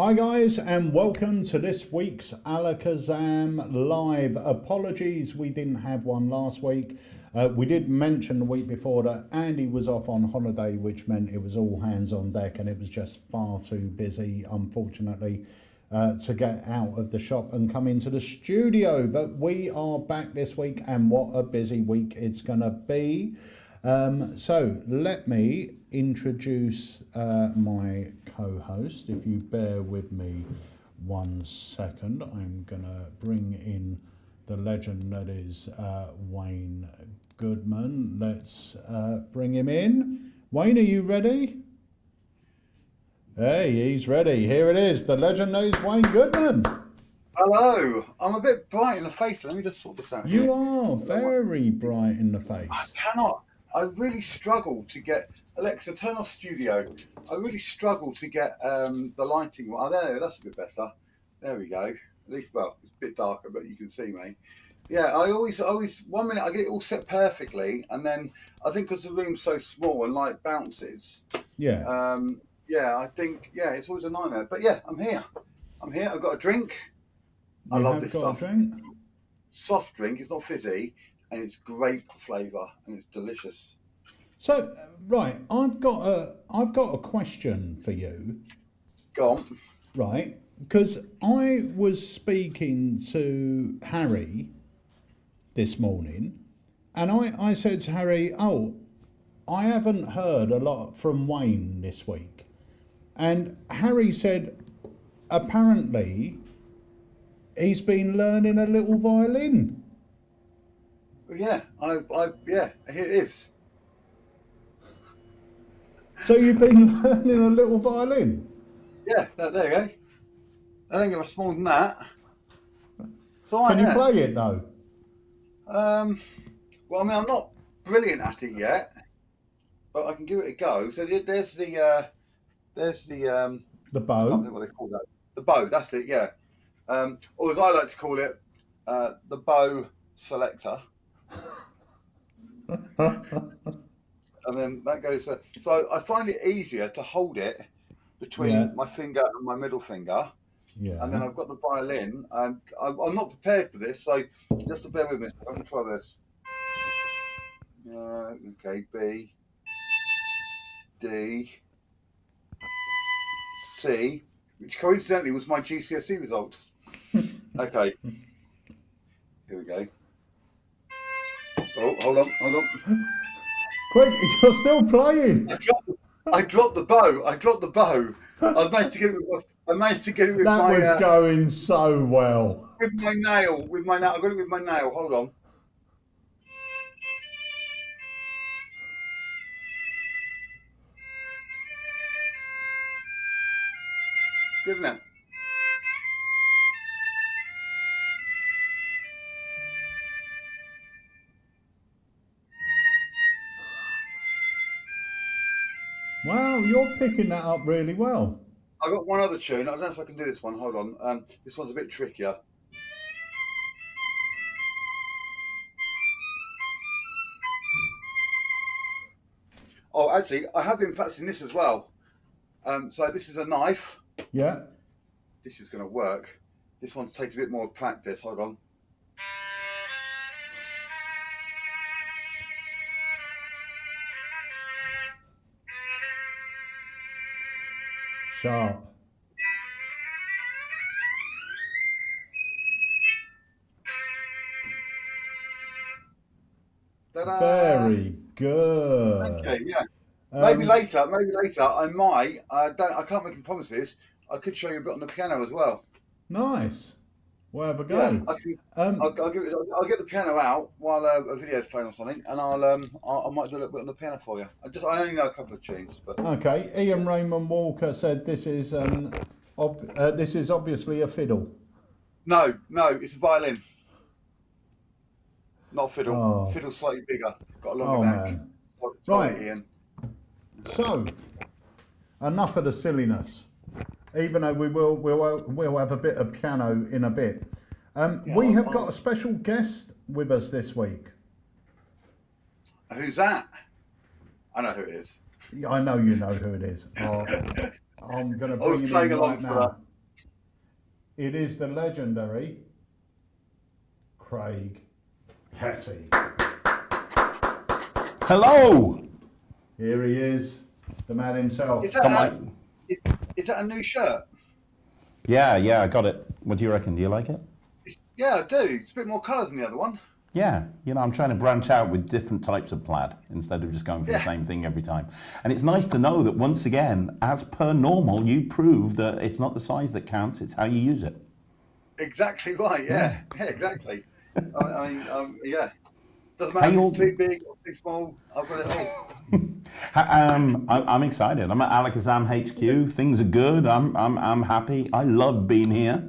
Hi guys, and welcome to this week's Alakazam Live. Apologies we didn't have one last week. We did mention the week before that Andy was off on holiday, which meant it was all hands on deck and it was just far too busy, unfortunately, to get out of the shop and come into the studio. But we are back this week, and what a busy week it's going to be. So let me introduce my co-host. If you bear with me 1 second, I'm going to bring in the legend that is Wayne Goodman. Let's bring him in. Wayne, are you ready? Hey, he's ready. Here it is, the legend that is Wayne Goodman. Hello, I'm a bit bright in the face. Let me just sort this out. You are very bright in the face. I cannot. I really struggle to get Alexa, turn off studio. I really struggle to get the lighting. Oh, there, that's a bit better. There we go. At least, well, it's a bit darker, but you can see me. Yeah, I always 1 minute I get it all set perfectly, and then I think because the room's so small and light bounces. Yeah. Yeah, I think it's always a nightmare. But yeah, I'm here. I've got a drink. I love this stuff. Drink? Soft drink. It's not fizzy. And it's grape flavour, and it's delicious. So, right, I've got a question for you. Go on. Right, because I was speaking to Harry this morning, and I said to Harry, "Oh, I haven't heard a lot from Wayne this week," and Harry said, apparently, he's been learning a little violin. Yeah, here it is. So you've been learning a little violin? Yeah, there you go. I don't get much more than that. So Can you play it though? Well, I mean, I'm not brilliant at it yet, but I can give it a go. So there's the bow. I can't think what they call that. The bow. That's it. Yeah. Or as I like to call it, the bow selector. And then that goes. So I find it easier to hold it between my finger and my middle finger. Yeah. And then I've got the violin, and I'm not prepared for this, so just to bear with me. I'm gonna try this. Okay, B, D, C, which coincidentally was my GCSE results. Okay. Here we go. Oh, hold on. Quick, you're still playing. I dropped the bow. I managed to get it with that my... That was going so well. With my nail. I got it with my nail. Hold on. Good, isn't it? Wow, you're picking that up really well. I got one other tune. I don't know if I can do this one. Hold on. This one's a bit trickier. Oh, actually, I have been practicing this as well. So this is a knife. Yeah. This is going to work. This one takes a bit more practice. Hold on. Sharp. Ta-da! Very good. Okay, yeah. Maybe later. I might. I can't make any promises. I could show you a bit on the piano as well. Nice. We'll have a go. Yeah, I'll get the piano out while a video's playing or something, and I might do a little bit on the piano for you. I only know a couple of tunes, but okay. Ian Raymond Walker said this is obviously a fiddle. No, it's a violin, not a fiddle. Oh. Fiddle's slightly bigger, got a longer neck. Man. Sorry, Right. Ian. So, enough of the silliness. Even though we'll have a bit of piano in a bit. We have got a special guest with us this week. Who's that? I know who it is. I know you know who it is. I'm going to bring him in right now. It is the legendary Craig Petty. Hello! Here he is, the man himself. Is that, is that a new shirt? Yeah, I got it. What do you reckon? Do you like it? Yeah, I do. It's a bit more colour than the other one. Yeah, I'm trying to branch out with different types of plaid instead of just going for the same thing every time. And it's nice to know that once again, as per normal, you prove that it's not the size that counts, it's how you use it. Exactly right, yeah exactly. I mean, yeah. Doesn't matter if it's too big or too small, I've got it all. I'm excited. I'm at Alakazam HQ. Things are good. I'm happy. I love being here.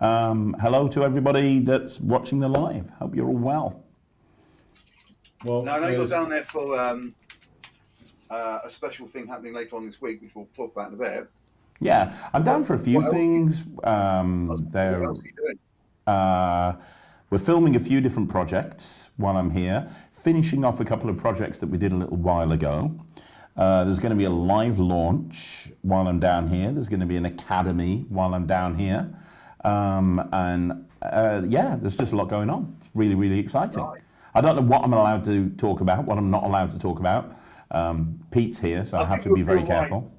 Hello to everybody that's watching the live. Hope you're all well. Well, now I know you're down there for a special thing happening later on this week, which we'll talk about in a bit. Yeah, I'm down for a few things. What else are you doing? We're filming a few different projects while I'm here, finishing off a couple of projects that we did a little while ago. There's going to be a live launch while I'm down here. There's going to be an academy while I'm down here. There's just a lot going on. It's really, really exciting. Right. I don't know what I'm allowed to talk about, what I'm not allowed to talk about. Pete's here, so I have to be very careful.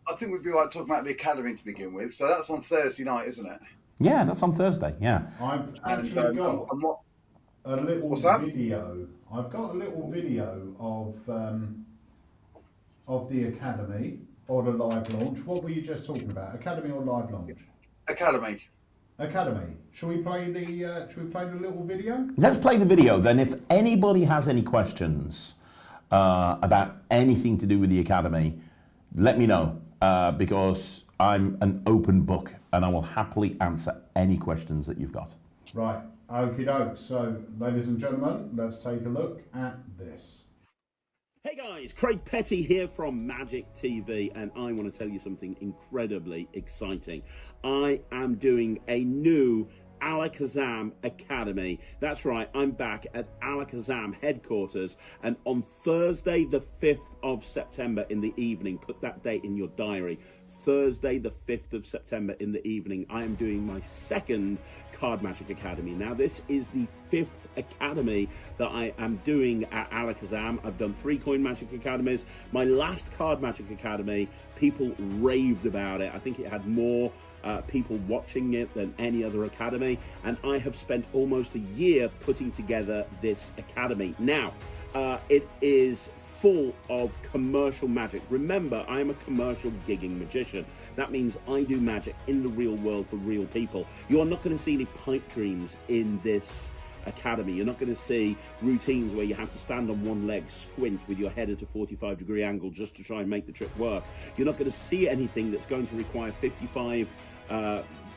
I think we'd be right talking about the academy to begin with. So that's on Thursday night, isn't it? Yeah, that's on Thursday, yeah. I've actually got a little video. I've got a little video of the academy or the live launch. What were you just talking about? Academy or live launch? Academy. Shall we play the little video? Let's play the video. Then if anybody has any questions about anything to do with the academy, let me know because I'm an open book and I will happily answer any questions that you've got. Right, okie doke. So, ladies and gentlemen, let's take a look at this. Hey guys, Craig Petty here from Magic TV, and I want to tell you something incredibly exciting. I am doing a new Alakazam Academy. That's right, I'm back at Alakazam headquarters, and on Thursday the 5th of September in the evening, put that date in your diary, Thursday the 5th of September in the evening, I am doing my second Card Magic Academy. Now this is the 5th academy that I am doing at Alakazam. I've done 3 Coin Magic Academies. My last Card Magic Academy, people raved about it. I think it had more people watching it than any other academy, and I have spent almost a year putting together this academy. Now, it is full of commercial magic. Remember, I am a commercial gigging magician. That means I do magic in the real world for real people. You are not going to see any pipe dreams in this academy. You're not going to see routines where you have to stand on one leg, squint with your head at a 45-degree angle just to try and make the trick work. You're not going to see anything that's going to require 55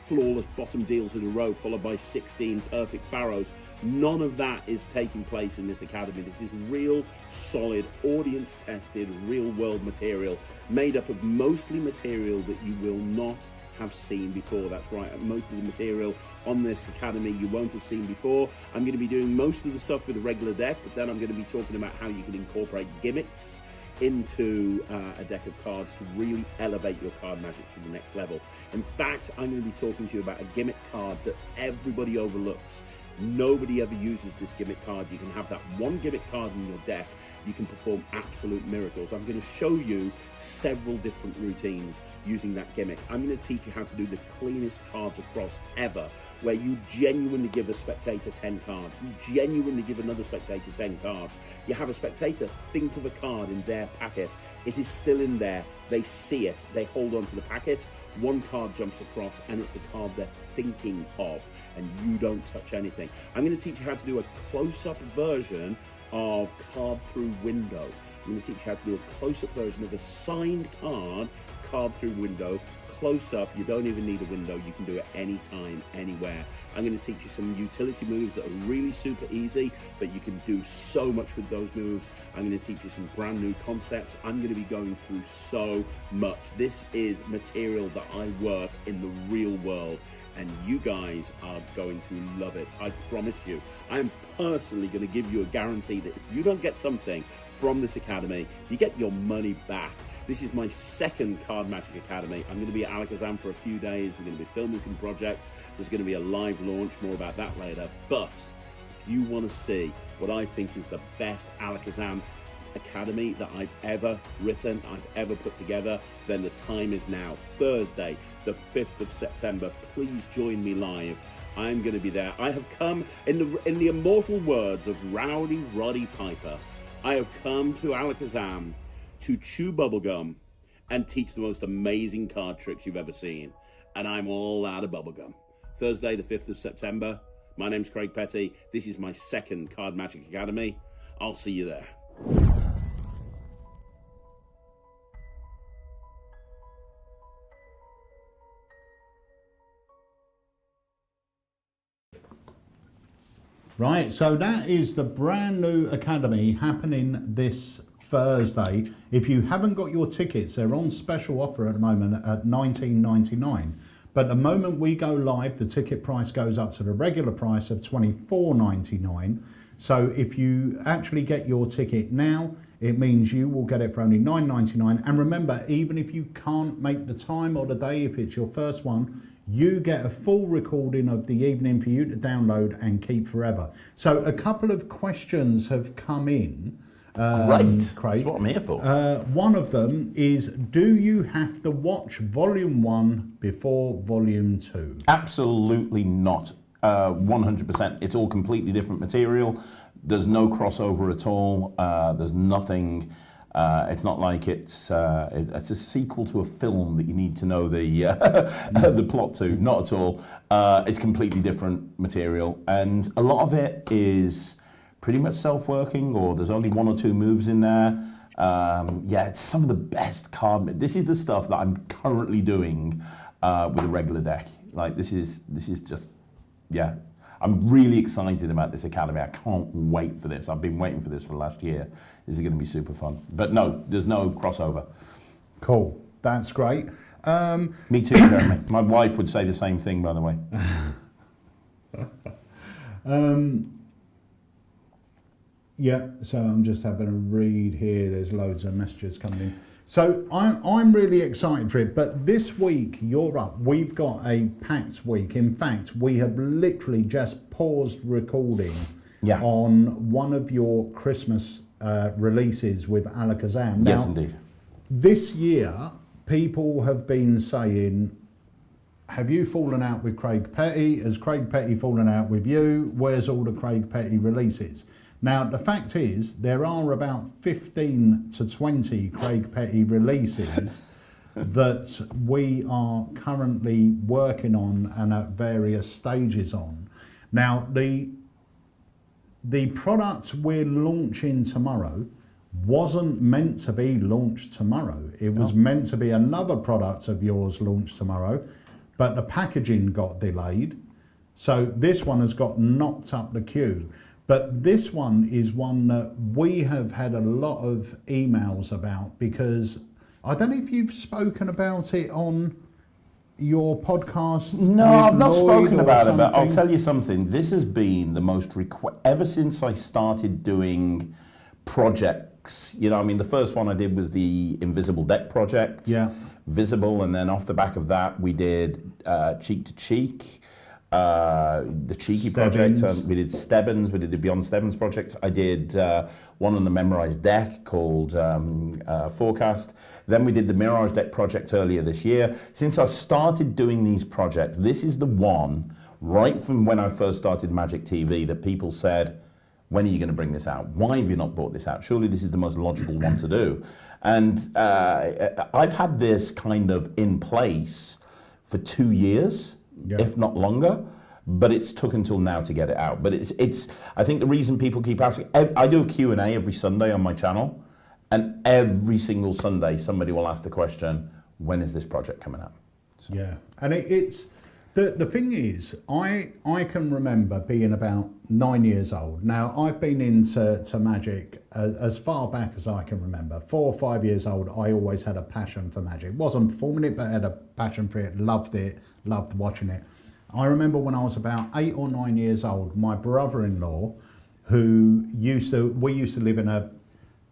flawless bottom deals in a row followed by 16 perfect pharaohs. None of that is taking place in this academy. This is real, solid, audience-tested, real-world material made up of mostly material that you will not have seen before. That's right, most of the material on this academy you won't have seen before. I'm going to be doing most of the stuff with a regular deck, but then I'm going to be talking about how you can incorporate gimmicks into a deck of cards to really elevate your card magic to the next level. In fact, I'm going to be talking to you about a gimmick card that everybody overlooks. Nobody ever uses this gimmick card. You can have that one gimmick card in your deck. You can perform absolute miracles. I'm going to show you several different routines using that gimmick. I'm going to teach you how to do the cleanest cards across ever, where you genuinely give a spectator 10 cards. You genuinely give another spectator 10 cards. You have a spectator think of a card in their packet. It is still in there. They see it. They hold on to the packet. One card jumps across and it's the card they're thinking of, and you don't touch anything. I'm going to teach you how to do a close-up version of card through window. I'm going to teach you how to do a close-up version of a signed card through window. Close up, you don't even need a window, you can do it anytime, anywhere. I'm going to teach you some utility moves that are really super easy, but you can do so much with those moves. I'm going to teach you some brand new concepts. I'm going to be going through so much. This is material that I work in the real world, and you guys are going to love it. I promise you. I'm personally going to give you a guarantee that if you don't get something from this academy, you get your money back. This is my second Card Magic Academy. I'm going to be at Alakazam for a few days. We're going to be filming some projects. There's going to be a live launch, more about that later. But if you want to see what I think is the best Alakazam Academy that I've ever written, I've ever put together, then the time is now. Thursday, the 5th of September. Please join me live. I'm going to be there. I have come, in the immortal words of Rowdy Roddy Piper, I have come to Alakazam to chew bubblegum and teach the most amazing card tricks you've ever seen. And I'm all out of bubblegum. Thursday, the 5th of September. My name's Craig Petty. This is my second Card Magic Academy. I'll see you there. Right, so that is the brand new Academy happening this Thursday. If you haven't got your tickets, they're on special offer at the moment at $19.99. But the moment we go live, the ticket price goes up to the regular price of $24.99. So if you actually get your ticket now, it means you will get it for only $9.99. And remember, even if you can't make the time or the day, if it's your first one, you get a full recording of the evening for you to download and keep forever. So a couple of questions have come in. Great. Craig. That's what I'm here for. One of them is, do you have to watch Volume 1 before Volume 2? Absolutely not. 100%. It's all completely different material. There's no crossover at all. There's nothing. It's not like it's a sequel to a film that you need to know the the plot to. Not at all. It's completely different material, and a lot of it is pretty much self-working, or there's only one or two moves in there. Yeah, it's some of the best card. This is the stuff that I'm currently doing with a regular deck. Like this is just, yeah. I'm really excited about this Academy. I can't wait for this. I've been waiting for this for the last year. This is going to be super fun. But no, there's no crossover. Cool. That's great. Me too, Jeremy. My wife would say the same thing, by the way. Yeah, so I'm just having a read here. There's loads of messages coming in. So I'm really excited for it, but this week you're up. We've got a packed week. In fact, we have literally just paused recording on one of your Christmas releases with Alakazam. Yes, now, indeed. This year, people have been saying, have you fallen out with Craig Petty? Has Craig Petty fallen out with you? Where's all the Craig Petty releases? Now, the fact is, there are about 15 to 20 Craig Petty releases that we are currently working on and at various stages on. Now, the product we're launching tomorrow wasn't meant to be launched tomorrow. It was meant to be another product of yours launched tomorrow, but the packaging got delayed. So this one has got knocked up the queue. But this one is one that we have had a lot of emails about, because I don't know if you've spoken about it on your podcast. No, I've not spoken about it, but I'll tell you something. This has been the most ever since I started doing projects. You know, I mean, the first one I did was the Invisible Deck project. Yeah. Visible, and then off the back of that, we did Cheek to Cheek. The Cheeky project, we did Stebbins, we did the Beyond Stebbins project. I did one on the Memorized deck called Forecast. Then we did the Mirage deck project earlier this year. Since I started doing these projects, this is the one, right from when I first started Magic TV, that people said, when are you going to bring this out? Why have you not brought this out? Surely this is the most logical one to do. And I've had this kind of in place for 2 years. Yeah. If not longer, but it's took until now to get it out. But it's I think the reason people keep asking, I do a Q&A every Sunday on my channel, and every single Sunday somebody will ask the question, when is this project coming out? So. Yeah, and it's the thing is, I can remember being about 9 years old. Now, I've been into Magic as far back as I can remember. 4 or 5 years old, I always had a passion for Magic. Wasn't performing it, but had a passion for it, loved watching it. I remember when I was about 8 or 9 years old, my brother-in-law, we used to live in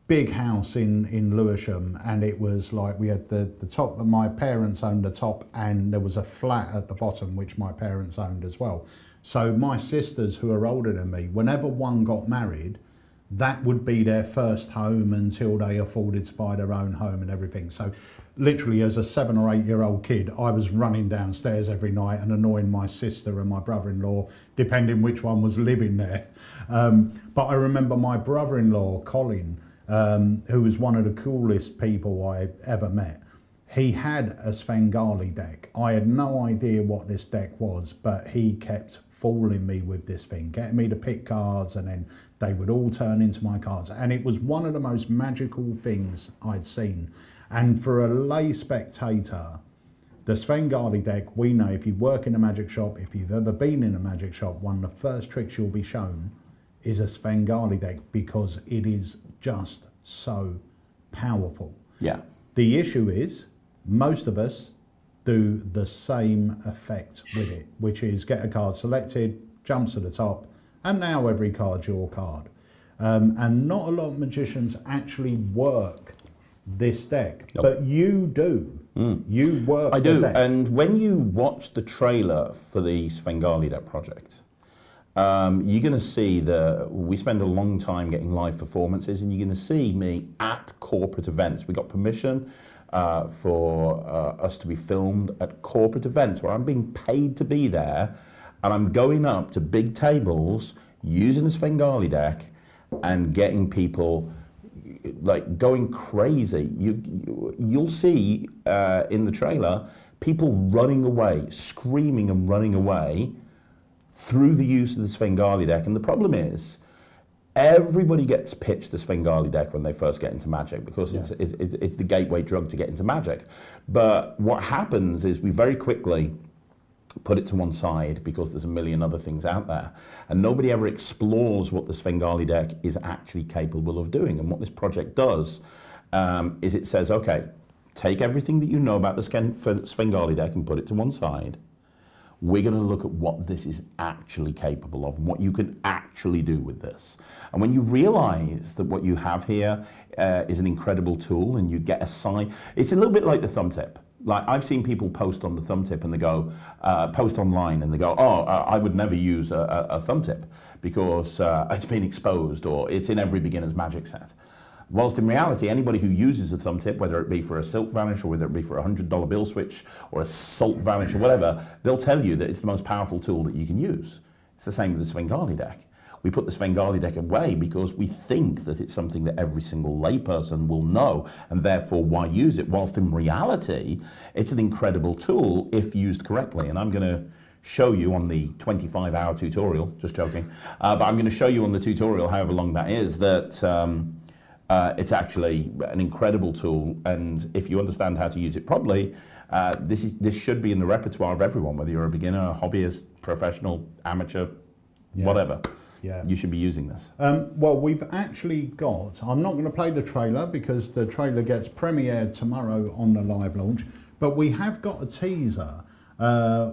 big house in Lewisham, and it was like we had the top, my parents owned the top, and there was a flat at the bottom which my parents owned as well. So my sisters, who are older than me, whenever one got married, that would be their first home until they afforded to buy their own home and everything. So literally as a 7 or 8 year old kid, I was running downstairs every night and annoying my sister and my brother-in-law, depending which one was living there. But I remember my brother-in-law, Colin, who was one of the coolest people I ever met. He had a Svengali deck. I had no idea what this deck was, but he kept fooling me with this thing, getting me to pick cards, and then they would all turn into my cards. And it was one of the most magical things I'd seen. And for a lay spectator, the Svengali deck, we know if you work in a magic shop, if you've ever been in a magic shop, one of the first tricks you'll be shown is a Svengali deck, because it is just so powerful. Yeah. The issue is, most of us do the same effect with it, which is get a card selected, jumps to the top, and now every card's your card. And not a lot of magicians actually work this deck, Nope. but you do. You work I do, the deck. and when you watch the trailer for the Svengali Deck project, you're going to see that we spend a long time getting live performances, and you're going to see me at corporate events. We got permission for us to be filmed at corporate events where I'm being paid to be there, and I'm going up to big tables using the Svengali deck and getting people like going crazy. You'll see in the trailer people running away, screaming and running away through the use of the Svengali deck. And the problem is, everybody gets pitched the Svengali deck when they first get into Magic, because it's the gateway drug to get into Magic. But what happens is we very quickly put it to one side because there's a million other things out there, and nobody ever explores what the Svengali deck is actually capable of doing. And what this project does is it says, okay, take everything that you know about the Svengali deck and put it to one side. We're going to look at what this is actually capable of and what you can actually do with this. And when you realize that what you have here is an incredible tool, and you get a sign, it's a little bit like the thumb tip. Like, I've seen people post on the thumb tip and they go, post online and they go, I would never use a thumb tip because it's been exposed, or it's in every beginner's Magic set. Whilst in reality, anybody who uses a thumb tip, whether it be for a silk vanish or whether it be for a $100 bill switch or a salt vanish or whatever, they'll tell you that it's the most powerful tool that you can use. It's the same with the Svengali deck. We put the Svengali deck away because we think that it's something that every single layperson will know, and therefore why use it? Whilst in reality, it's an incredible tool if used correctly. And I'm going to show you on the 25-hour tutorial, just joking, but I'm going to show you on the tutorial, however long that is, that it's actually an incredible tool, and if you understand how to use it properly, this should be in the repertoire of everyone, whether you're a beginner, a hobbyist, professional, amateur, whatever. Yeah. You should be using this. Well, we've actually got, I'm not going to play the trailer because the trailer gets premiered tomorrow on the live launch, but we have got a teaser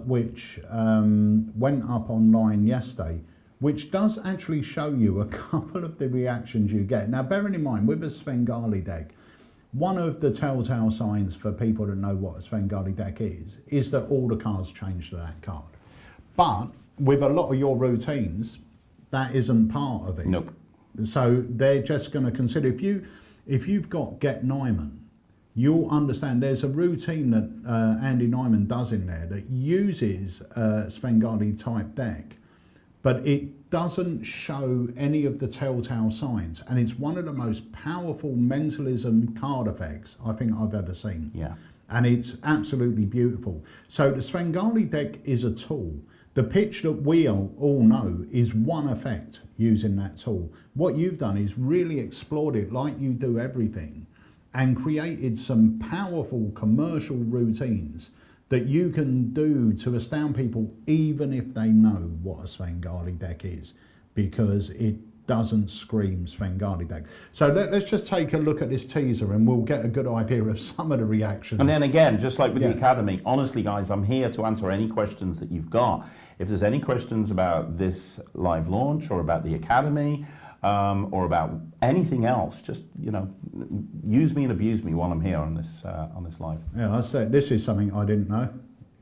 which went up online yesterday, which does actually show you a couple of the reactions you get. Now, bearing in mind, with a Svengali deck, one of the telltale signs for people to know what a Svengali deck is that all the cards change to that card. But with a lot of your routines, that isn't part of it. Nope. So they're just going to consider, if you've got Get Nyman, you'll understand there's a routine that Andy Nyman does in there that uses a Svengali type deck, but it doesn't show any of the telltale signs, and it's one of the most powerful mentalism card effects I think I've ever seen. Yeah. And it's absolutely beautiful. So the Svengali deck is a tool. The pitch that we all know is one effect using that tool. What you've done is really explored it like you do everything, and created some powerful commercial routines that you can do to astound people even if they know what a Svengali deck is, because it doesn't scream Svengali deck. So let's just take a look at this teaser and we'll get a good idea of some of the reactions. And then again, just like with the Academy, honestly guys, I'm here to answer any questions that you've got. If there's any questions about this live launch or about the Academy, or about anything else, just, you know, use me and abuse me while I'm here on this live. Yeah, I said this is something I didn't know.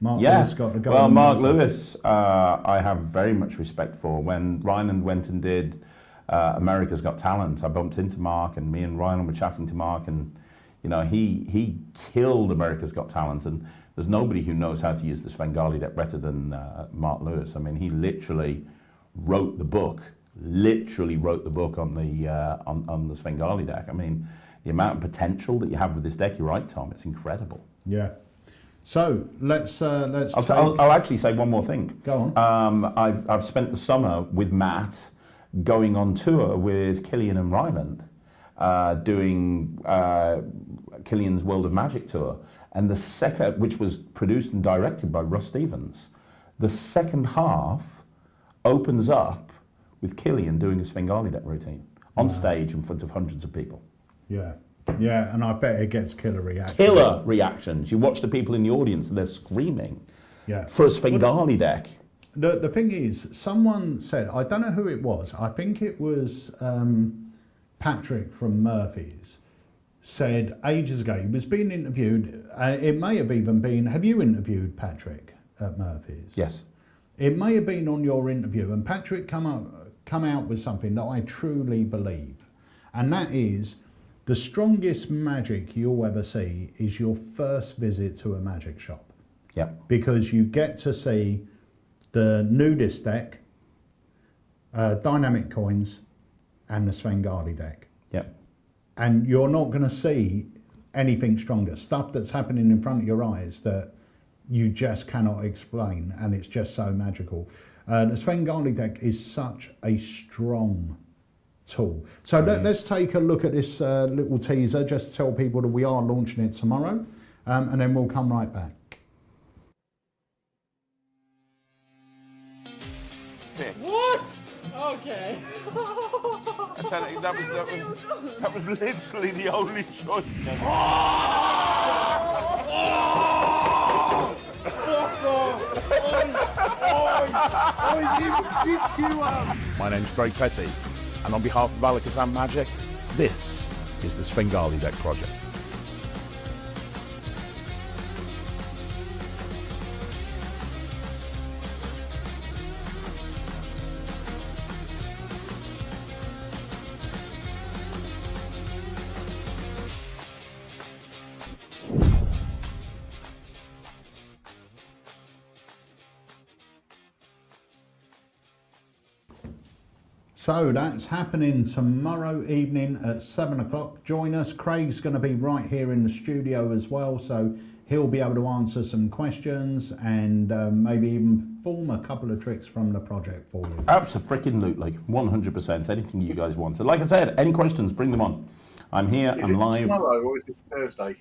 Mark Yeah, Lewis got the goal. well, Mark Lewis, I have very much respect for. When Ryland went and did America's Got Talent, I bumped into Mark, and me and Ryland were chatting to Mark, and you know, he killed America's Got Talent, and there's nobody who knows how to use the Svengali deck better than Mark Lewis. I mean, he literally wrote the book on the Svengali deck. I mean, the amount of potential that you have with this deck, you're right, Tom, it's incredible. Yeah. So let's. I'll actually say one more thing. Go on. I've spent the summer with Matt going on tour with Killian and Ryland, doing Killian's World of Magic tour, and the second, which was produced and directed by Russ Stevens, the second half opens up with Killian doing a Svengali deck routine on stage in front of hundreds of people. Yeah. Yeah, and I bet it gets killer reactions. Killer reactions. You watch the people in the audience and they're screaming for a Svengali deck. The thing is, someone said, I don't know who it was, I think it was Patrick from Murphy's, said ages ago, he was being interviewed, it may have even been, have you interviewed Patrick at Murphy's? Yes. It may have been on your interview, and Patrick come out with something that I truly believe, and that is, the strongest magic you'll ever see is your first visit to a magic shop. Yep. Because you get to see the nudist deck, dynamic coins, and the Svengali deck. Yep. And you're not going to see anything stronger. Stuff that's happening in front of your eyes that you just cannot explain, and it's just so magical. The Svengali deck is such a strong tool. So let's take a look at this little teaser, just to tell people that we are launching it tomorrow, and then we'll come right back. What? Okay. I tell you, that was literally the only choice. My name's Craig Petty, and on behalf of Alakazam Magic, this is the Svengali Deck Project. So that's happening tomorrow evening at 7 o'clock. Join us. Craig's going to be right here in the studio as well, so he'll be able to answer some questions and maybe even perform a couple of tricks from the project for you. Absolutely, 100%. Anything you guys want. So, like I said, any questions, bring them on. I'm here. I'm live. Tomorrow or is it Thursday?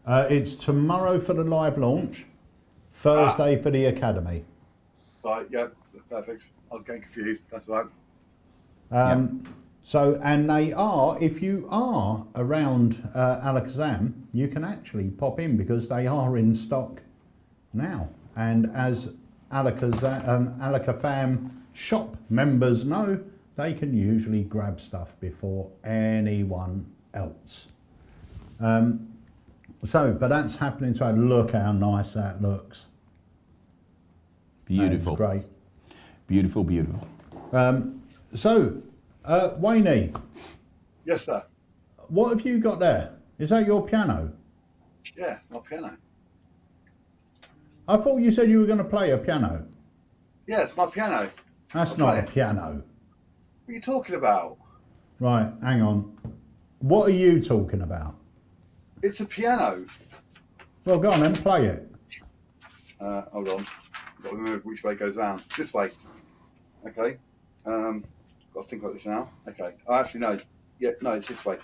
It's tomorrow for the live launch, Thursday for the Academy. Right, yeah, perfect. I was getting confused. That's right. So, and they are, if you are around Alakazam, you can actually pop in because they are in stock now. And as Alakafam shop members know, they can usually grab stuff before anyone else. But that's happening. So look how nice that looks. Beautiful. That's great. Beautiful, beautiful. Wayne, Yes, sir. what have you got there? Is that your piano? Yeah, my piano. I thought you said you were going to play a piano. Yeah, it's my piano. That's I'll not play a it. piano. What are you talking about? Right, hang on. What are you talking about? It's a piano. Well, go on then, play it. Hold on. Got to remember which way it goes round. This way. Okay. Got to think like this now. Okay. Oh, actually, no. Yeah, no, it's this way.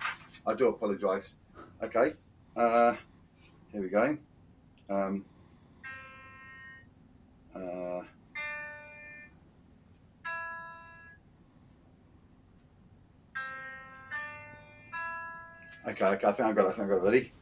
I do apologise. Okay. Here we go. Okay, I think I got it. Ready?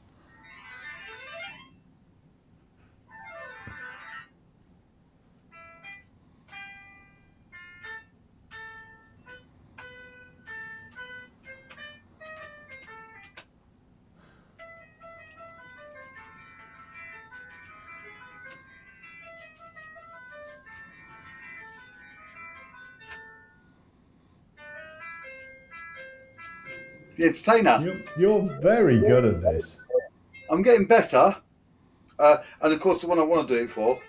the entertainer. You're very good at this. I'm getting better. And of course, the one I want to do it for.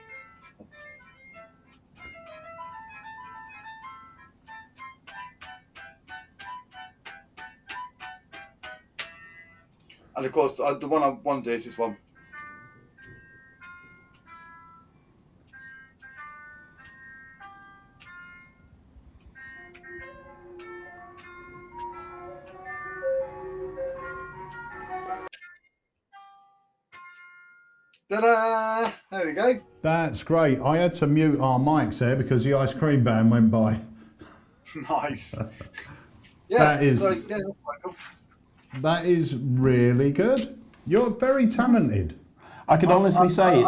And of course, the one I want to do is this one. Ta-da! There we go. That's great. I had to mute our mics there because the ice cream van went by. Nice. Yeah, That is- so, yeah, that's quite cool. That is really good. You're very talented. I can honestly say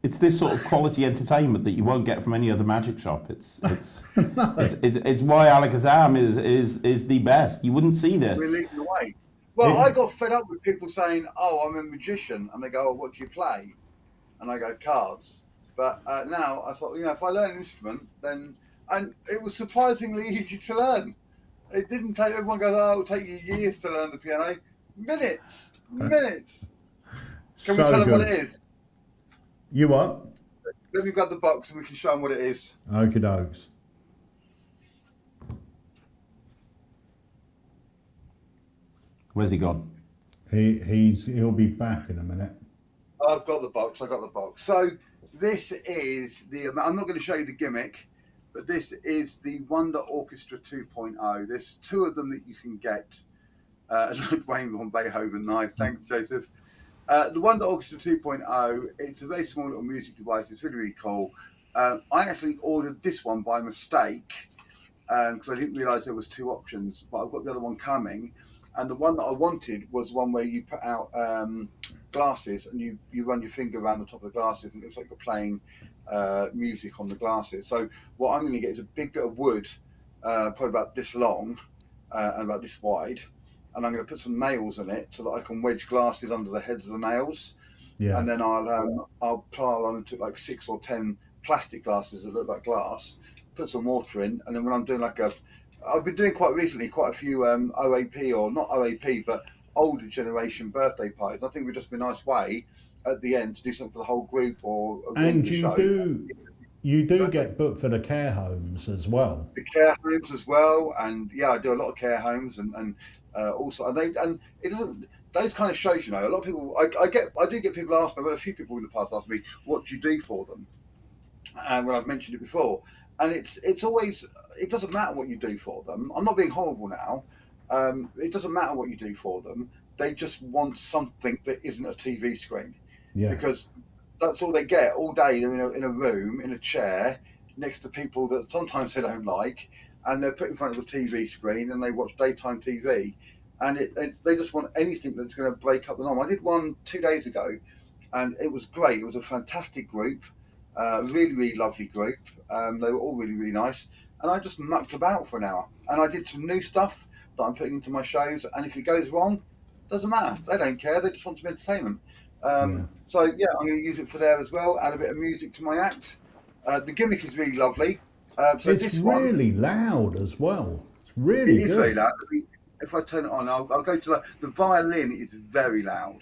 it's this sort of quality entertainment that you won't get from any other magic shop. It's why Alakazam is the best. You wouldn't see this. We're leading the way. Well, I got fed up with people saying, "Oh, I'm a magician," and they go, "Oh, what do you play?" And I go, "Cards." But now I thought, if I learn an instrument, then and it was surprisingly easy to learn. It didn't take. Everyone goes, "Oh, it'll take you years to learn the piano." Minutes. Can we tell them what it is? You what? Let me grab the box and we can show them what it is. Okie dokes. Where's he gone? He'll be back in a minute. I've got the box. So this is I'm not going to show you the gimmick, but this is the Wonder Orchestra 2.0. There's two of them that you can get. Wayne von Beethoven knife. Thanks, Joseph. The Wonder Orchestra 2.0. It's a very small little music device. It's really, really cool. I actually ordered this one by mistake because I didn't realise there was two options. But I've got the other one coming. And the one that I wanted was one where you put out glasses and you run your finger around the top of the glasses and it looks like you're playing music on the glasses. So what I'm going to get is a big bit of wood, probably about this long and about this wide, and I'm going to put some nails in it so that I can wedge glasses under the heads of the nails. Yeah. And then I'll pile onto like 6 or 10 plastic glasses that look like glass, put some water in, and then when I'm doing I've been doing quite recently quite a few OAP, or not OAP, but older generation birthday parties. I think it would just be a nice way at the end to do something for the whole group or And the you show. you do get booked for the care homes as well. The care homes as well, and yeah, I do a lot of care homes and also and it doesn't. Those kind of shows, a lot of people. I do get people ask me. I've had a few people in the past ask me, "What do you do for them?" And when I've mentioned it before, and it's always, it doesn't matter what you do for them. I'm not being horrible now. It doesn't matter what you do for them. They just want something that isn't a TV screen, because that's all they get all day. They're in a room, in a chair, next to people that sometimes they don't like, and they're put in front of a TV screen and they watch daytime TV, and they just want anything that's going to break up the norm. I did one 2 days ago, and it was great. It was a fantastic group. Really, really lovely group. They were all really, really nice. And I just mucked about for an hour. And I did some new stuff that I'm putting into my shows. And if it goes wrong, doesn't matter. They don't care. They just want some entertainment. So, yeah, I'm going to use it for there as well. Add a bit of music to my act. The gimmick is really lovely. So it's really loud as well. It's really good. It is very loud. If I turn it on, I'll go to the violin is very loud.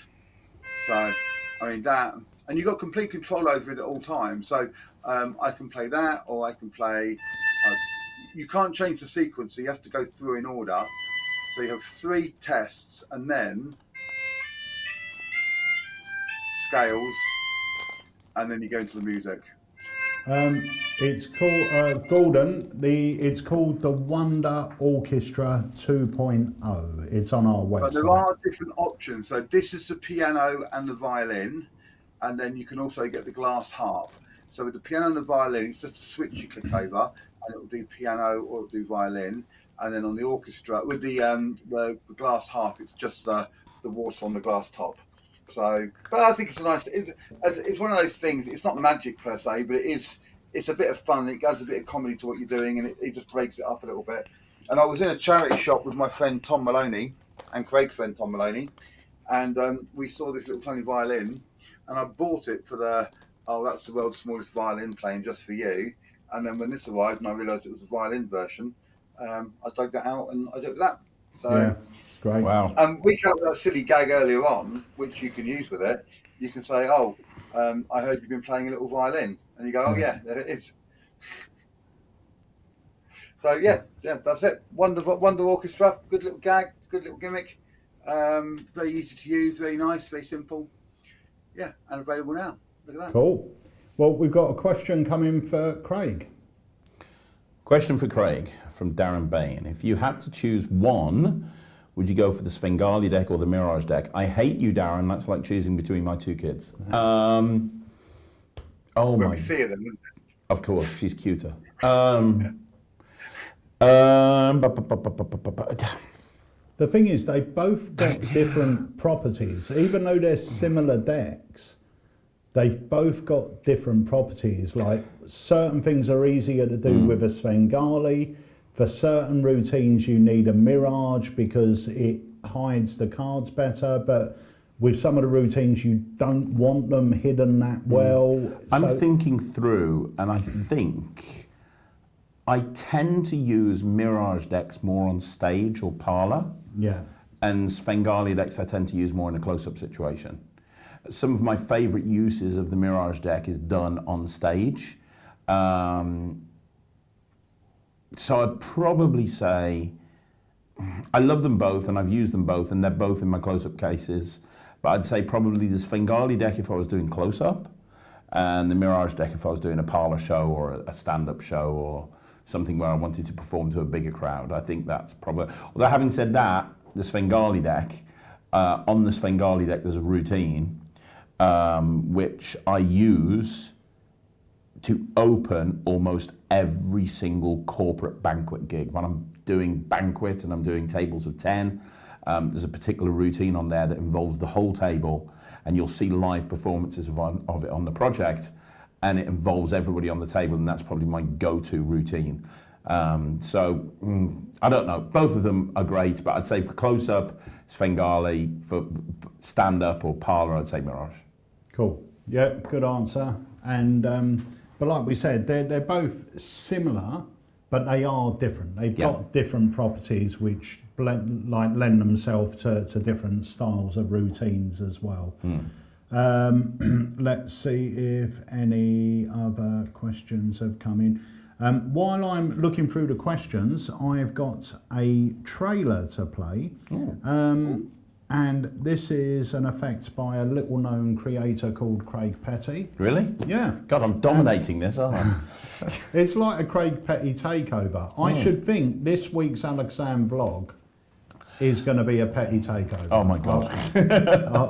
So, I mean, that... And you've got complete control over it at all times. So I can play that, or I can play... you can't change the sequence, so you have to go through in order. So you have 3 tests, and then scales, and then you go into the music. It's called, Gordon, it's called the Wonder Orchestra 2.0. It's on our website. But there are different options. So this is the piano and the violin. And then you can also get the glass harp. So with the piano and the violin, it's just a switch you click over, and it will do piano or it will do violin. And then on the orchestra, with the glass harp, it's just the water on the glass top. So, but I think it's a nice. It's one of those things. It's not magic per se, but it's a bit of fun. It adds a bit of comedy to what you're doing, and it just breaks it up a little bit. And I was in a charity shop with my friend Tom Maloney and Craig's friend Tom Maloney, and we saw this little tiny violin. And I bought it for that's the world's smallest violin playing just for you. And then when this arrived and I realised it was a violin version, I dug that out and I did that. So, Yeah, it's great. Wow. we came up with a silly gag earlier on, which you can use with it. You can say, "Oh, I heard you've been playing a little violin," and you go, "Oh yeah, there it is." So yeah, that's it. Wonder Orchestra, good little gag, good little gimmick. Very easy to use, very nice, very simple. Yeah, and available now. Look at that. Cool. Well, we've got a question coming for Craig. Question for Craig from Darren Bain. If you had to choose one, would you go for the Svengali deck or the Mirage deck? I hate you, Darren. That's like choosing between my two kids. Oh When my! we fear them, wouldn't it? Of course, she's cuter. The thing is, they both got different properties. Even though they're similar decks, they've both got different properties. Like certain things are easier to do with a Svengali. For certain routines, you need a Mirage because it hides the cards better. But with some of the routines, you don't want them hidden that well. I'm thinking through, and I think I tend to use Mirage decks more on stage or parlour. Yeah. And Svengali decks I tend to use more in a close-up situation. Some of my favourite uses of the Mirage deck is done on stage. So I'd probably say, I love them both and I've used them both and they're both in my close-up cases, but I'd say probably the Svengali deck if I was doing close-up, and the Mirage deck if I was doing a parlour show or a stand-up show or something where I wanted to perform to a bigger crowd. I think that's probably, although having said that, the Svengali deck, on the Svengali deck there's a routine which I use to open almost every single corporate banquet gig. When I'm doing banquet and I'm doing tables of 10, there's a particular routine on there that involves the whole table, and you'll see live performances of it on the project, and it involves everybody on the table, and that's probably my go-to routine. I don't know, both of them are great, but I'd say for close-up, Svengali, for stand-up or parlour, I'd say Mirage. Cool. Yeah, good answer. And but like we said, they're both similar, but they are different. They've got different properties which lend themselves to different styles of routines as well. Let's see if any other questions have come in. While I'm looking through the questions, I've got a trailer to play. And this is an effect by a little known creator called Craig Petty. Really? Yeah. God, I'm dominating this, aren't I? It's like a Craig Petty takeover. I should think this week's Alakazam vlog is going to be a Petty takeover. Oh my God.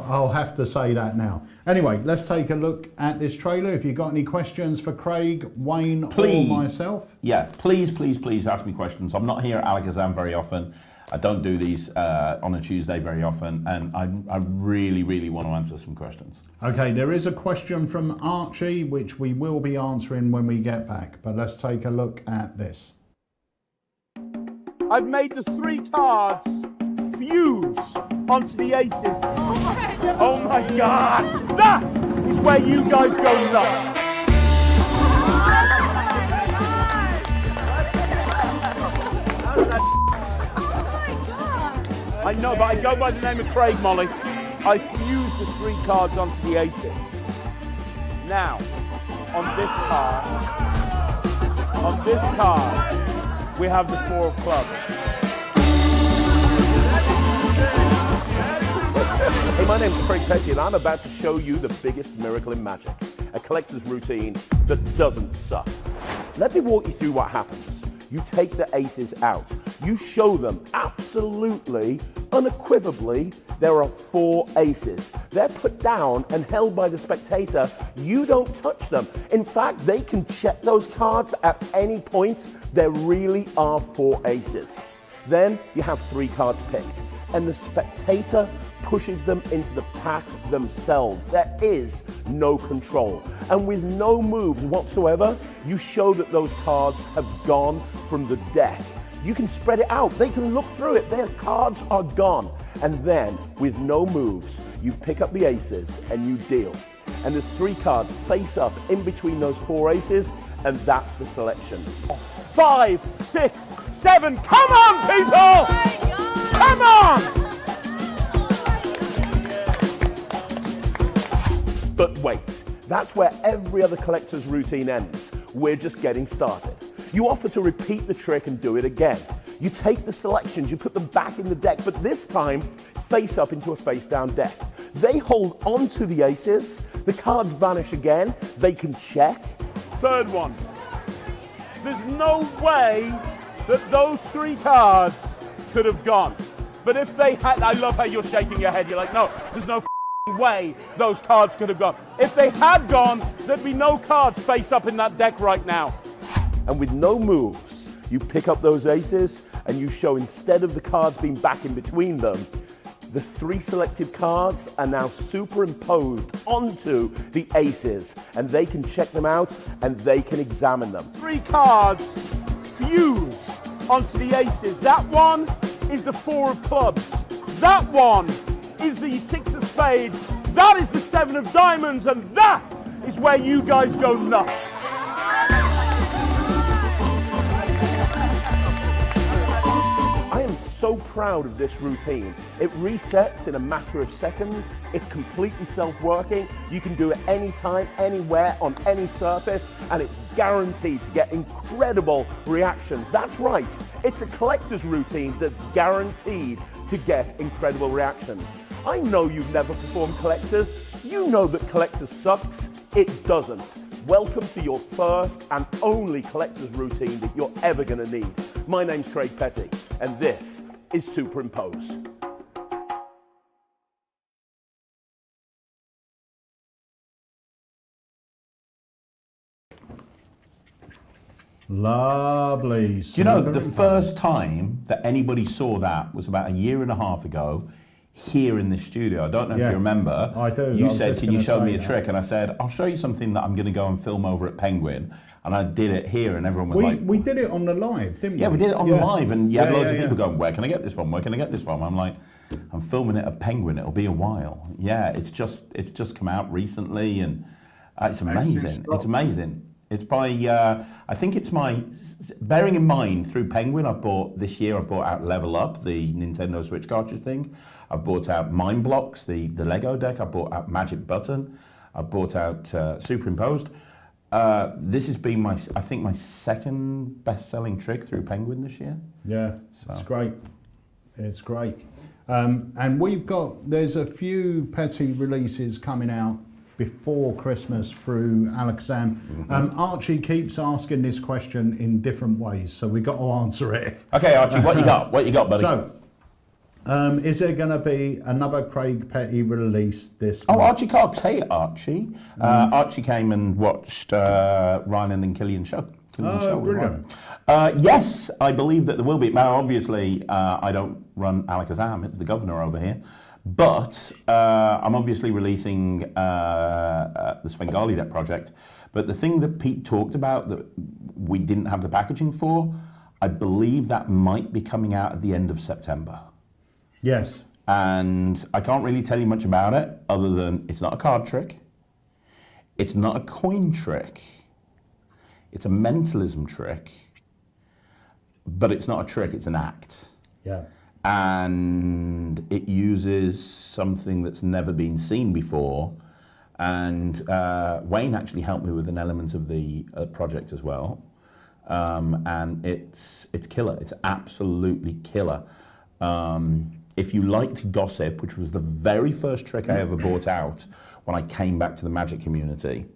I'll have to say that now. Anyway, let's take a look at this trailer. If you've got any questions for Craig, Wayne, or myself. Yeah, please ask me questions. I'm not here at Alakazam very often. I don't do these on a Tuesday very often, and I really, really want to answer some questions. Okay, there is a question from Archie, which we will be answering when we get back, but let's take a look at this. I've made the 3 cards fuse onto the aces. Oh my God! That is where you guys go nuts. I know, but I go by the name of Craig, Molly. I fused the 3 cards onto the aces. Now, on this card, we have the 4 of clubs. Hey, my name's Craig Petty, and I'm about to show you the biggest miracle in magic, a collector's routine that doesn't suck. Let me walk you through what happens. You take the aces out. You show them absolutely, unequivocally, there are 4 aces. They're put down and held by the spectator. You don't touch them. In fact, they can check those cards at any point. There really are 4 aces. Then you have 3 cards picked, and the spectator pushes them into the pack themselves. There is no control. And with no moves whatsoever, you show that those cards have gone from the deck. You can spread it out. They can look through it. Their cards are gone. And then, with no moves, you pick up the aces and you deal. And there's 3 cards face up in between those 4 aces, and that's the selection. 5, 6, 7, come on, people! Come on! But wait, that's where every other collector's routine ends. We're just getting started. You offer to repeat the trick and do it again. You take the selections, you put them back in the deck, but this time, face up into a face down deck. They hold onto the aces, the cards vanish again, they can check. Third one. There's no way that those 3 cards could have gone. But if they had, I love how you're shaking your head, you're like, no, there's no way those cards could have gone. If they had gone, there'd be no cards face up in that deck right now. And with no moves, you pick up those aces and you show, instead of the cards being back in between them, the 3 selected cards are now superimposed onto the aces, and they can check them out and they can examine them. 3 cards fuse onto the aces. That one is the 4 of clubs. That one is the 6 of spades. That is the 7 of diamonds, and that is where you guys go nuts. I am so proud of this routine. It resets in a matter of seconds. It's completely self-working. You can do it anytime, anywhere, on any surface, and it's guaranteed to get incredible reactions. That's right, it's a collector's routine that's guaranteed to get incredible reactions. I know you've never performed collectors. You know that collectors sucks. It doesn't. Welcome to your first and only collector's routine that you're ever going to need. My name's Craig Petty, and this is Superimposed. Lovely. Do you know, the first time that anybody saw that was about 1.5 years ago here in the studio. I don't know if you remember. I do. You said, can you show me a trick? And I said, I'll show you something that I'm going to go and film over at Penguin. And I did it here, and everyone was like... We did it on the live, didn't we? Yeah, we did it on the live, and you had loads of people going, where can I get this from? Where can I get this from? I'm like, I'm filming it at Penguin. It'll be a while. Yeah, it's just come out recently, and it's amazing. It's amazing. It's by, I think it's my, bearing in mind, through Penguin, this year I've bought out Level Up, the Nintendo Switch cartridge thing. I've bought out Mind Blocks, the Lego deck. I've bought out Magic Button. I've bought out Superimposed. This has been I think my second best-selling trick through Penguin this year. Yeah, so. It's great. It's great. And there's a few Petty releases coming out before Christmas through Alakazam. Archie keeps asking this question in different ways, so we've got to answer it. Okay, Archie, what you got? What you got, buddy? So, is there going to be another Craig Petty release this Oh, month? Archie Cox. Hey, Archie. Archie came and watched Ryan and Killian's show. Brilliant. Yes, I believe that there will be. Now, obviously, I don't run Alakazam. It's the governor over here. But I'm obviously releasing the Svengali deck project. But the thing that Pete talked about that we didn't have the packaging for, I believe that might be coming out at the end of September. Yes. And I can't really tell you much about it other than it's not a card trick. It's not a coin trick. It's a mentalism trick. But it's not a trick, it's an act. Yeah. And it uses something that's never been seen before. And Wayne actually helped me with an element of the project as well. And it's killer. It's absolutely killer. If you liked Gossip, which was the very first trick I ever bought out when I came back to the Magic community,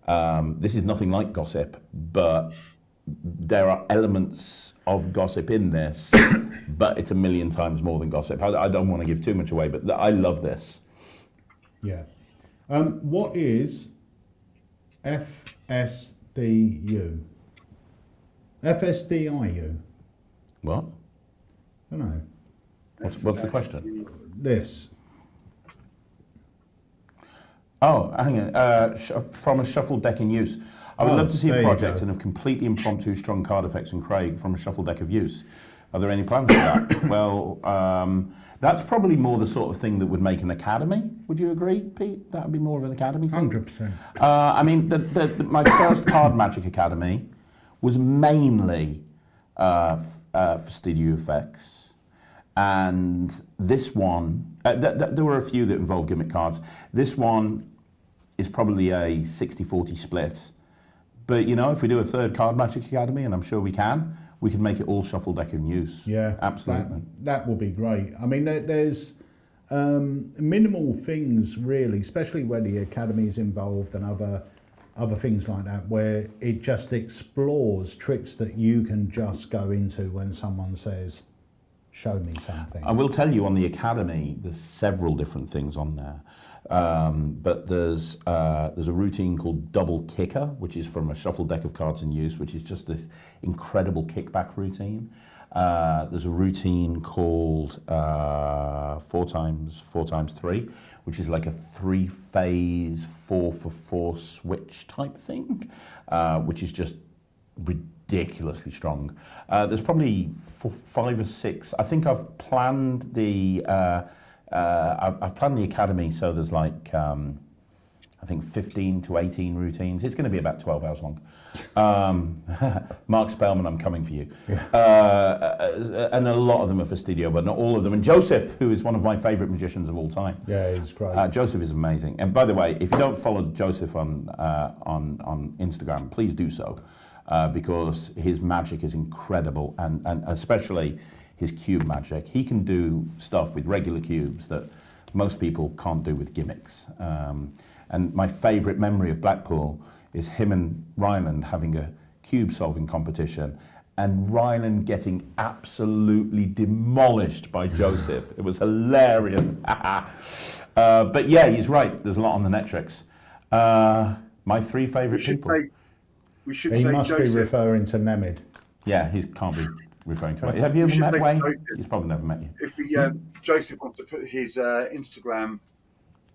this is nothing like Gossip, but there are elements of Gossip in this, but it's 1,000,000 times more than Gossip. I don't want to give too much away, but I love this. Yeah. What is FSDU? FSDIU? What? I don't know. What's the question? This. Oh, hang on. From a shuffled deck in use. I would love to see a project and of completely impromptu strong card effects from Craig from a shuffled deck of use. Are there any plans for that? Well, that's probably more the sort of thing that would make an academy. Would you agree, Pete? That would be more of an academy thing? 100%. I mean, my first card magic academy was mainly for FSDIU effects. And this one, there were a few that involved gimmick cards. This one is probably a 60-40 split. But, you know, if we do a third Card Magic Academy, and I'm sure we can make it all shuffle deck in use. Yeah, absolutely. That will be great. I mean, there's minimal things really, especially where the academy's involved and other things like that, where it just explores tricks that you can just go into when someone says, show me something. I will tell you, on the Academy, there's several different things on there. But there's a routine called Double Kicker, which is from a shuffle deck of cards in use, which is just this incredible kickback routine. There's a routine called 4x3, which is like a 3-phase 4-for-4 switch type thing, which is just ridiculously strong. There's probably 5 or 6. I think I've planned the I've planned the Academy, so there's like I think 15 to 18 routines. It's going to be about 12 hours long. Mark Spellman, I'm coming for you. Yeah. And a lot of them are FSDIU, but not all of them. And Joseph, who is one of my favourite magicians of all time. Yeah, he's great. Joseph is amazing. And by the way, if you don't follow Joseph on Instagram, please do so, because his magic is incredible, and especially his cube magic. He can do stuff with regular cubes that most people can't do with gimmicks. And my favourite memory of Blackpool is him and Ryland having a cube solving competition, and Ryland getting absolutely demolished by Joseph. It was hilarious. But yeah, he's right. There's a lot on the net tricks. My 3 favourite people. We should he say must Joseph. be referring to Nemid. Yeah, he can't be referring to Wayne. Have you ever met Wayne? He's probably never met you. If we, Joseph wants to put his Instagram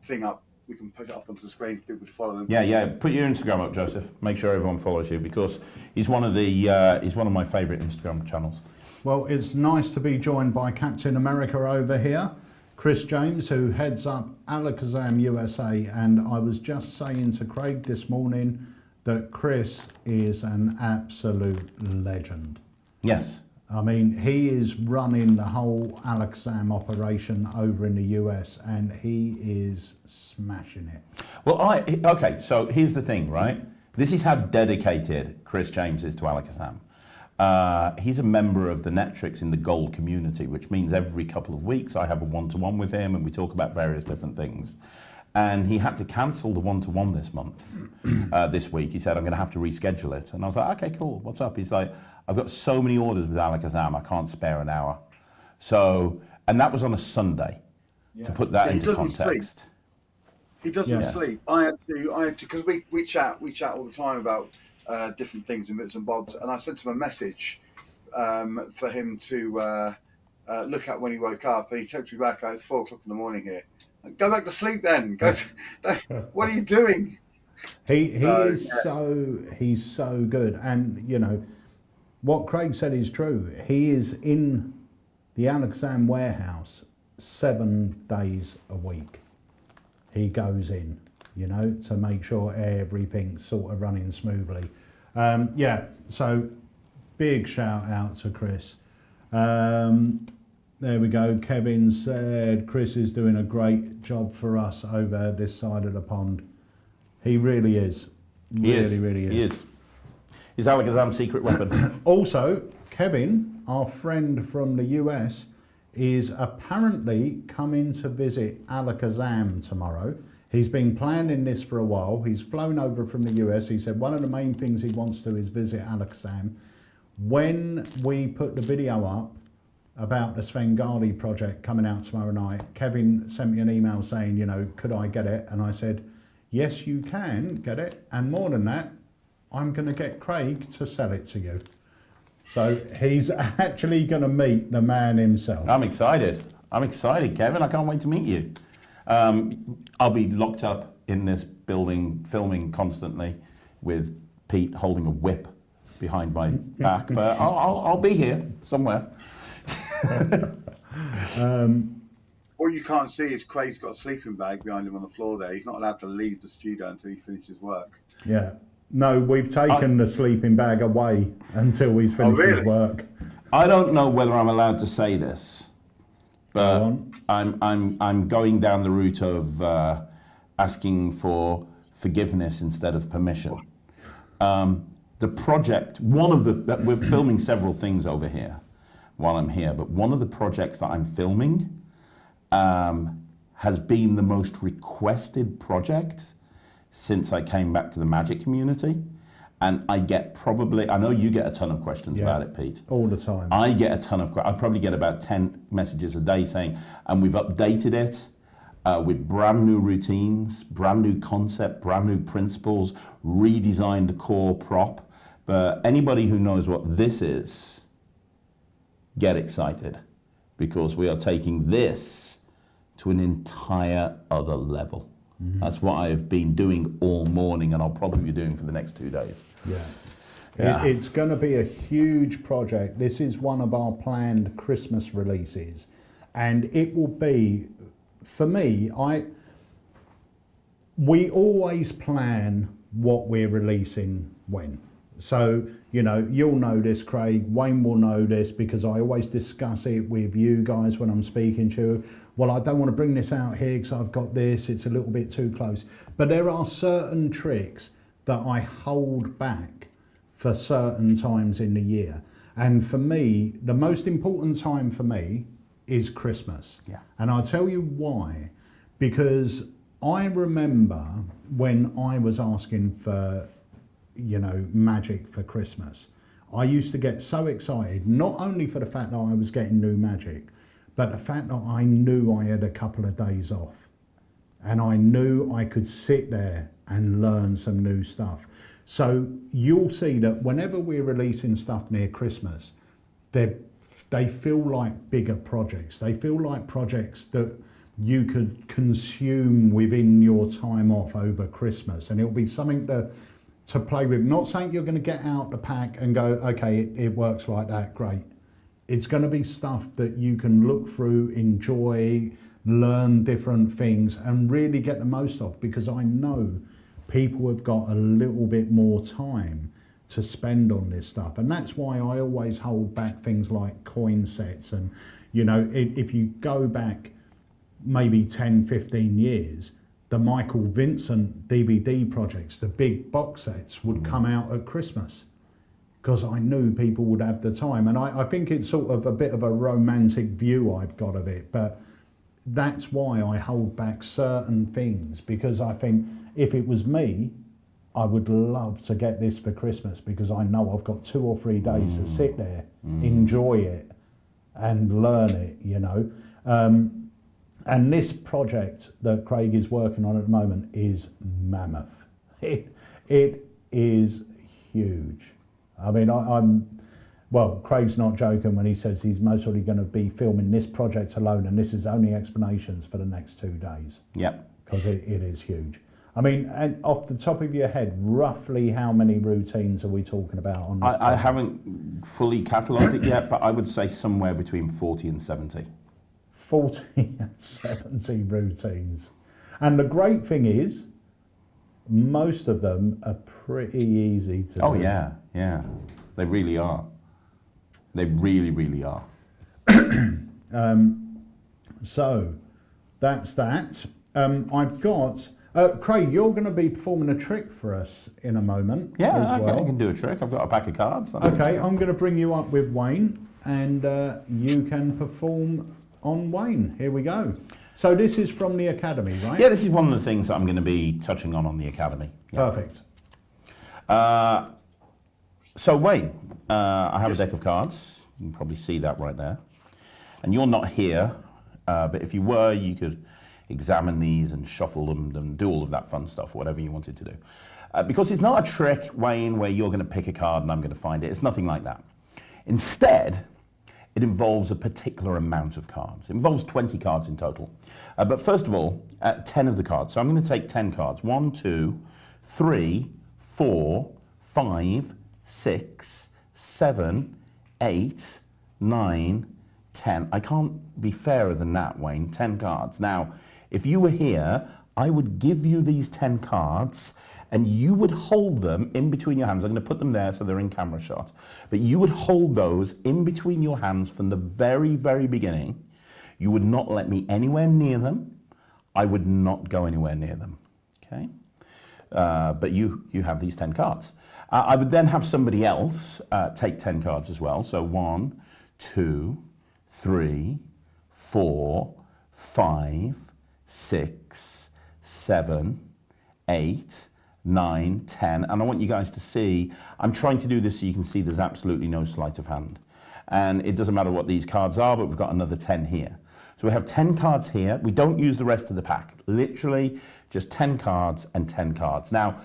thing up, we can put it up onto the screen for people to follow him. Yeah. Put your Instagram up, Joseph. Make sure everyone follows you, because he's one of my favourite Instagram channels. Well, it's nice to be joined by Captain America over here, Chris James, who heads up Alakazam USA. And I was just saying to Craig this morning that Chris is an absolute legend. Yes. I mean, he is running the whole Alakazam operation over in the US, and he is smashing it. Well, okay, so here's the thing, right? This is how dedicated Chris James is to Alakazam. He's a member of the Netrix in the Gold community, which means every couple of weeks I have a one-to-one with him and we talk about various different things. And he had to cancel the one-to-one this month, this week. He said, I'm going to have to reschedule it. And I was like, okay, cool, what's up? He's like, I've got so many orders with Alakazam, I can't spare an hour. So, and that was on a Sunday, to put that into context. Sleep. He doesn't sleep. I had to, because we chat all the time about different things and bits and bobs. And I sent him a message for him to look at when he woke up. And he texted me back, it's 4 o'clock in the morning here. Go back to sleep then. What are you doing? He's so good. And you know what Craig said is true. He is in the Alakazam warehouse 7 days a week. He goes in, you know, to make sure everything's sort of running smoothly. So big shout out to Chris. There we go. Kevin said Chris is doing a great job for us over this side of the pond. He really is. Really is. He is. He's Alakazam's secret weapon. Also, Kevin, our friend from the US, is apparently coming to visit Alakazam tomorrow. He's been planning this for a while. He's flown over from the US. He said one of the main things he wants to do is visit Alakazam. When we put the video up about the Svengali project coming out tomorrow night, Kevin sent me an email saying, you know, could I get it? And I said, yes, you can get it. And more than that, I'm going to get Craig to sell it to you. So he's actually going to meet the man himself. I'm excited, Kevin. I can't wait to meet you. I'll be locked up in this building filming constantly with Pete holding a whip behind my back, but I'll be here somewhere. All you can't see is Craig's got a sleeping bag behind him on the floor there. He's not allowed to leave the studio until he finishes work. Yeah. No, we've taken the sleeping bag away until he's finished his work. I don't know whether I'm allowed to say this, but on. I'm going down the route of asking for forgiveness instead of permission. The project, we're filming several things over here while I'm here, but one of the projects that I'm filming has been the most requested project since I came back to the Magic community. And I know you get a ton of questions about it, Pete. All the time. I get a ton of, I probably get about 10 messages a day saying, and we've updated it with brand new routines, brand new concept, brand new principles, redesigned the core prop. But anybody who knows what this is, get excited, because we are taking this to an entire other level. That's what I have been doing all morning, and I'll probably be doing for the next 2 days. Yeah. It's going to be a huge project. This is one of our planned Christmas releases, and it will be, for me, we always plan what we're releasing when. So, you'll know this, Craig, Wayne will know this, because I always discuss it with you guys when I'm speaking to you. Well, I don't want to bring this out here because I've got this, it's a little bit too close. But there are certain tricks that I hold back for certain times in the year. And for me, the most important time for me is Christmas. Yeah. And I'll tell you why. Because I remember when I was asking for, magic for Christmas, I used to get so excited, not only for the fact that I was getting new magic, but the fact that I knew I had a couple of days off, and I knew I could sit there and learn some new stuff. So you'll see that whenever we're releasing stuff near Christmas, they feel like bigger projects. They feel like projects that you could consume within your time off over Christmas, and it'll be something to play with. Not saying you're going to get out the pack and go, okay, it works like that, great. It's going to be stuff that you can look through, enjoy, learn different things, and really get the most of, because I know people have got a little bit more time to spend on this stuff. And that's why I always hold back things like coin sets. And, if you go back maybe 10, 15 years, the Michael Vincent DVD projects, the big box sets, would come out at Christmas, because I knew people would have the time. And I think it's sort of a bit of a romantic view I've got of it, but that's why I hold back certain things, because I think if it was me, I would love to get this for Christmas, because I know I've got 2 or 3 days to sit there, enjoy it and learn it, and this project that Craig is working on at the moment is mammoth. It is huge. I mean, Craig's not joking when he says he's most probably going to be filming this project alone, and this is only explanations for the next 2 days. Yep. Because it is huge. I mean, and off the top of your head, roughly how many routines are we talking about on this? I haven't fully catalogued it yet, but I would say somewhere between 40 and 70. 40 and 70 routines. And the great thing is, most of them are pretty easy to do. Oh, yeah. They really are. They really, really are. So, that's that. I've got... Craig, you're going to be performing a trick for us in a moment. Yeah, as okay, well. I can do a trick. I've got a pack of cards. Okay, I'm going to bring you up with Wayne, and you can perform on Wayne. Here we go. So this is from the Academy, right? Yeah, this is one of the things that I'm going to be touching on the Academy. Yeah. Perfect. So Wayne, I have a deck of cards. You can probably see that right there. And you're not here, but if you were, you could examine these and shuffle them and do all of that fun stuff, whatever you wanted to do. Because it's not a trick, Wayne, where you're going to pick a card and I'm going to find it. It's nothing like that. Instead, it involves a particular amount of cards. It involves 20 cards in total. But first of all, 10 of the cards. So I'm going to take 10 cards. 1, 2, 3, 4, 5, 6, 7, 8, 9, 10. I can't be fairer than that, Wayne. 10 cards. Now, if you were here, I would give you these 10 cards and you would hold them in between your hands. I'm going to put them there so they're in camera shot. But you would hold those in between your hands from the very, very beginning. You would not let me anywhere near them. I would not go anywhere near them. Okay? But you have these 10 cards. I would then have somebody else take 10 cards as well. So 1, 2, 3, 4, 5, 6, 7, 8, 9, 10. And I want you guys to see, I'm trying to do this so you can see there's absolutely no sleight of hand. And it doesn't matter what these cards are, but we've got another 10 here. So we have 10 cards here. We don't use the rest of the pack. Literally just 10 cards and 10 cards. Now,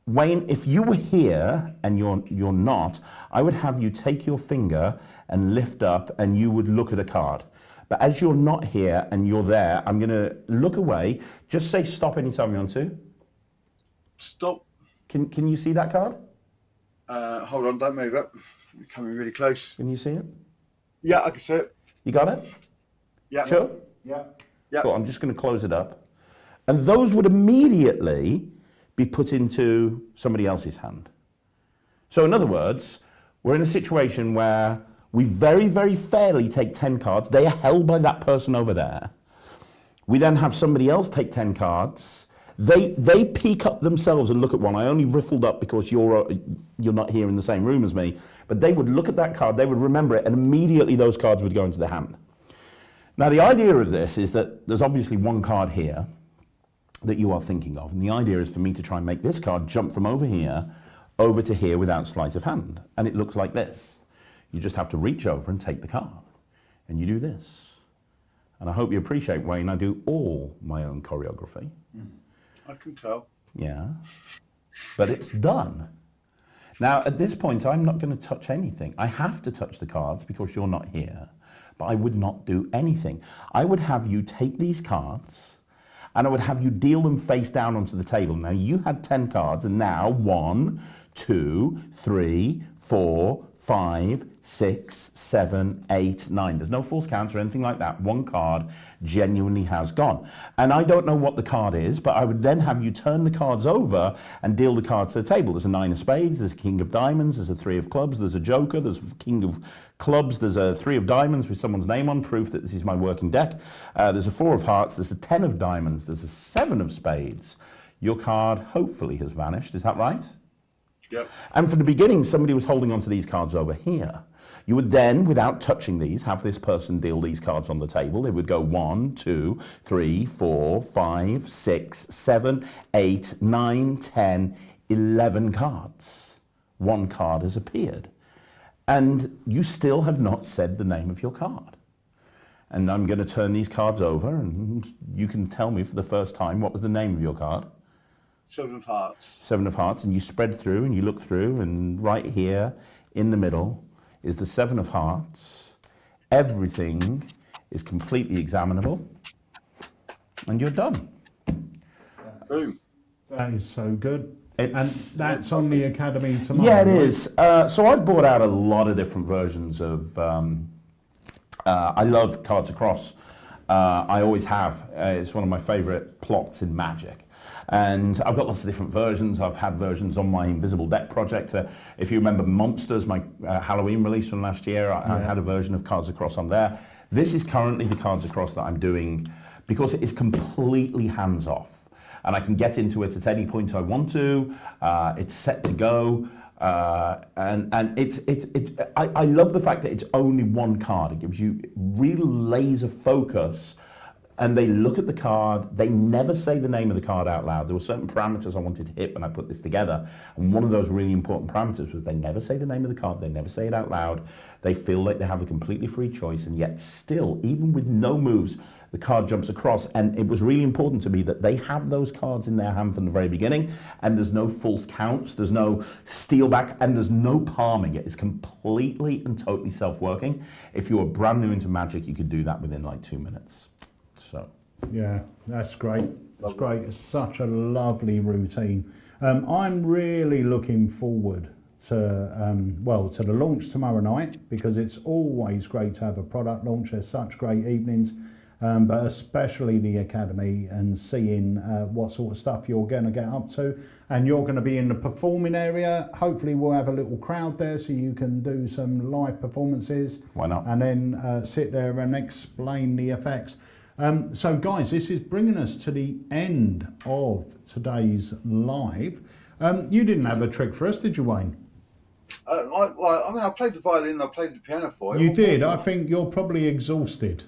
Wayne, if you were here and you're not, I would have you take your finger and lift up and you would look at a card. But as you're not here and you're there, I'm going to look away. Just say stop anytime you want to. Stop. Can you see that card? Hold on, don't move it. You're coming really close. Can you see it? Yeah, I can see it. You got it? Yeah. Sure? Yeah. Yeah. Cool, I'm just going to close it up. And those would immediately be put into somebody else's hand. So in other words, we're in a situation where we very, very fairly take 10 cards. They are held by that person over there. We then have somebody else take 10 cards. They peek up themselves and look at one. I only riffled up because you're not here in the same room as me. But they would look at that card, they would remember it, and immediately those cards would go into their hand. Now the idea of this is that there's obviously one card here that you are thinking of. And the idea is for me to try and make this card jump from over here over to here without sleight of hand. And it looks like this. You just have to reach over and take the card. And you do this. And I hope you appreciate, Wayne, I do all my own choreography. I can tell. Yeah. But it's done. Now, at this point, I'm not going to touch anything. I have to touch the cards because you're not here. But I would not do anything. I would have you take these cards and I would have you deal them face down onto the table. Now, you had 10 cards, and now 1, 2, 3, 4, 5, 6, 7, 8, 9. There's no false counts or anything like that. One card genuinely has gone. And I don't know what the card is, but I would then have you turn the cards over and deal the cards to the table. There's a 9 of spades, there's a king of diamonds, there's a 3 of clubs, there's a joker, there's a king of clubs, there's a 3 of diamonds with someone's name on, proof that this is my working deck. There's a 4 of hearts, there's a 10 of diamonds, there's a 7 of spades. Your card hopefully has vanished, is that right? Yep. And from the beginning, somebody was holding onto these cards over here. You would then, without touching these, have this person deal these cards on the table. They would go 1, 2, 3, 4, 5, 6, 7, 8, 9, 10, 11 cards. One card has appeared. And you still have not said the name of your card. And I'm going to turn these cards over, and you can tell me for the first time what was the name of your card. 7 of hearts. 7 of hearts, and you spread through and you look through, and right here in the middle is the 7 of hearts. Everything is completely examinable, and you're done. Boom. That is so good. It's- And that's on the Academy tomorrow. Yeah, it right? is. So I've brought out a lot of different versions of. I love Cards Across. I always have. It's one of my favourite plots in Magic. And I've got lots of different versions. I've had versions on my Invisible Deck project. If you remember Monsters, my Halloween release from last year, I had a version of Cards Across on there. This is currently the Cards Across that I'm doing because it is completely hands-off. And I can get into it at any point I want to. It's set to go. And I love the fact that it's only one card. It gives you real laser focus, and they look at the card. They never say the name of the card out loud. There were certain parameters I wanted to hit when I put this together, and one of those really important parameters was they never say the name of the card. They never say it out loud. They feel like they have a completely free choice, and yet still, even with no moves, the card jumps across. And it was really important to me that they have those cards in their hand from the very beginning, and there's no false counts, there's no steal back, and there's no palming. It is completely and totally self-working. If you are brand new into Magic, you could do that within like 2 minutes. So. Yeah, that's great. That's great. It's such a lovely routine. I'm really looking forward to to the launch tomorrow night, because it's always great to have a product launch. There's such great evenings, but especially the Academy, and seeing what sort of stuff you're going to get up to. And you're going to be in the performing area. Hopefully we'll have a little crowd there so you can do some live performances. Why not? And then sit there and explain the effects. So guys, this is bringing us to the end of today's live. You didn't have a trick for us, did you, Wayne? I played the violin, I played the piano for it. You did. I think you're probably exhausted.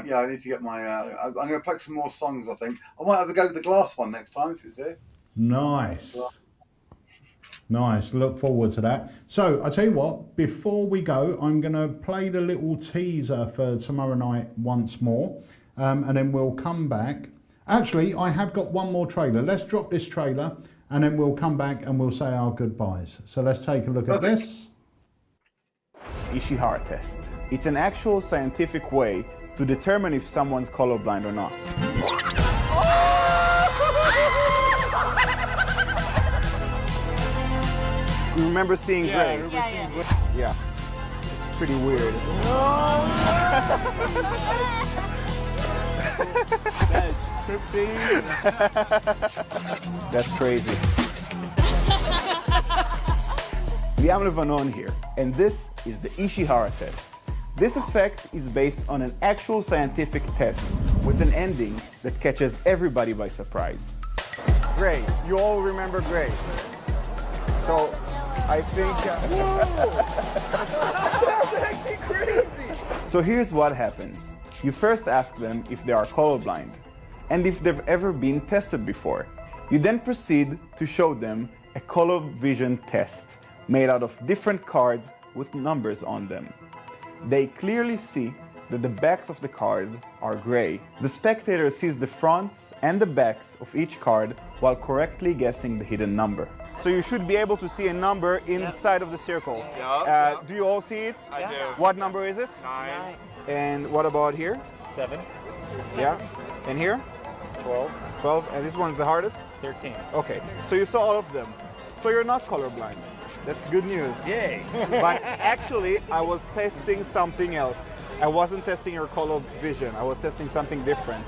Yeah, I need to get my. I'm going to play some more songs. I think I might have a go with the glass one next time if it's here. Nice. Nice. Look forward to that. So I tell you what. Before we go, I'm going to play the little teaser for tomorrow night once more, and then we'll come back. Actually, I have got one more trailer. Let's drop this trailer, and then we'll come back and we'll say our goodbyes. So let's take a look at this. Ishihara test. It's an actual scientific way to determine if someone's colorblind or not. You remember seeing gray? Yeah. It's pretty weird. That is trippy. That's crazy. Liam Levanon here, and this is the Ishihara test. This effect is based on an actual scientific test with an ending that catches everybody by surprise. Gray. You all remember gray. So I think... That's actually crazy! So here's what happens. You first ask them if they are colorblind and if they've ever been tested before. You then proceed to show them a color vision test made out of different cards with numbers on them. They clearly see that the backs of the cards are gray. The spectator sees the fronts and the backs of each card while correctly guessing the hidden number. So you should be able to see a number inside of the circle. Do you all see it? I do. What number is it? 9. And what about here? 7. Yeah. And here? 12. 12. And this one's the hardest? 13. Okay. So you saw all of them. So you're not colorblind. That's good news. Yay. But actually, I was testing something else. I wasn't testing your color vision. I was testing something different.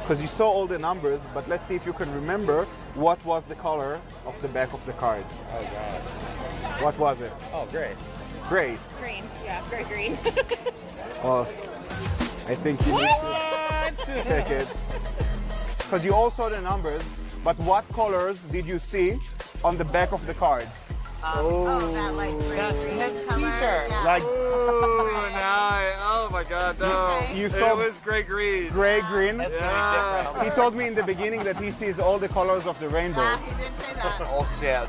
Because you saw all the numbers, but let's see if you can remember what was the color of the back of the cards. Oh gosh. What was it? Oh, great. Great. Green. Yeah, very green. Well, I think you need to check it. Because you all saw the numbers, but what colors did you see on the back of the cards? That like green color. Yeah. Like Oh my God, no. you saw It was gray green. gray, green. Yeah. He told me in the beginning that he sees all the colors of the rainbow. He did say that. Oh shit.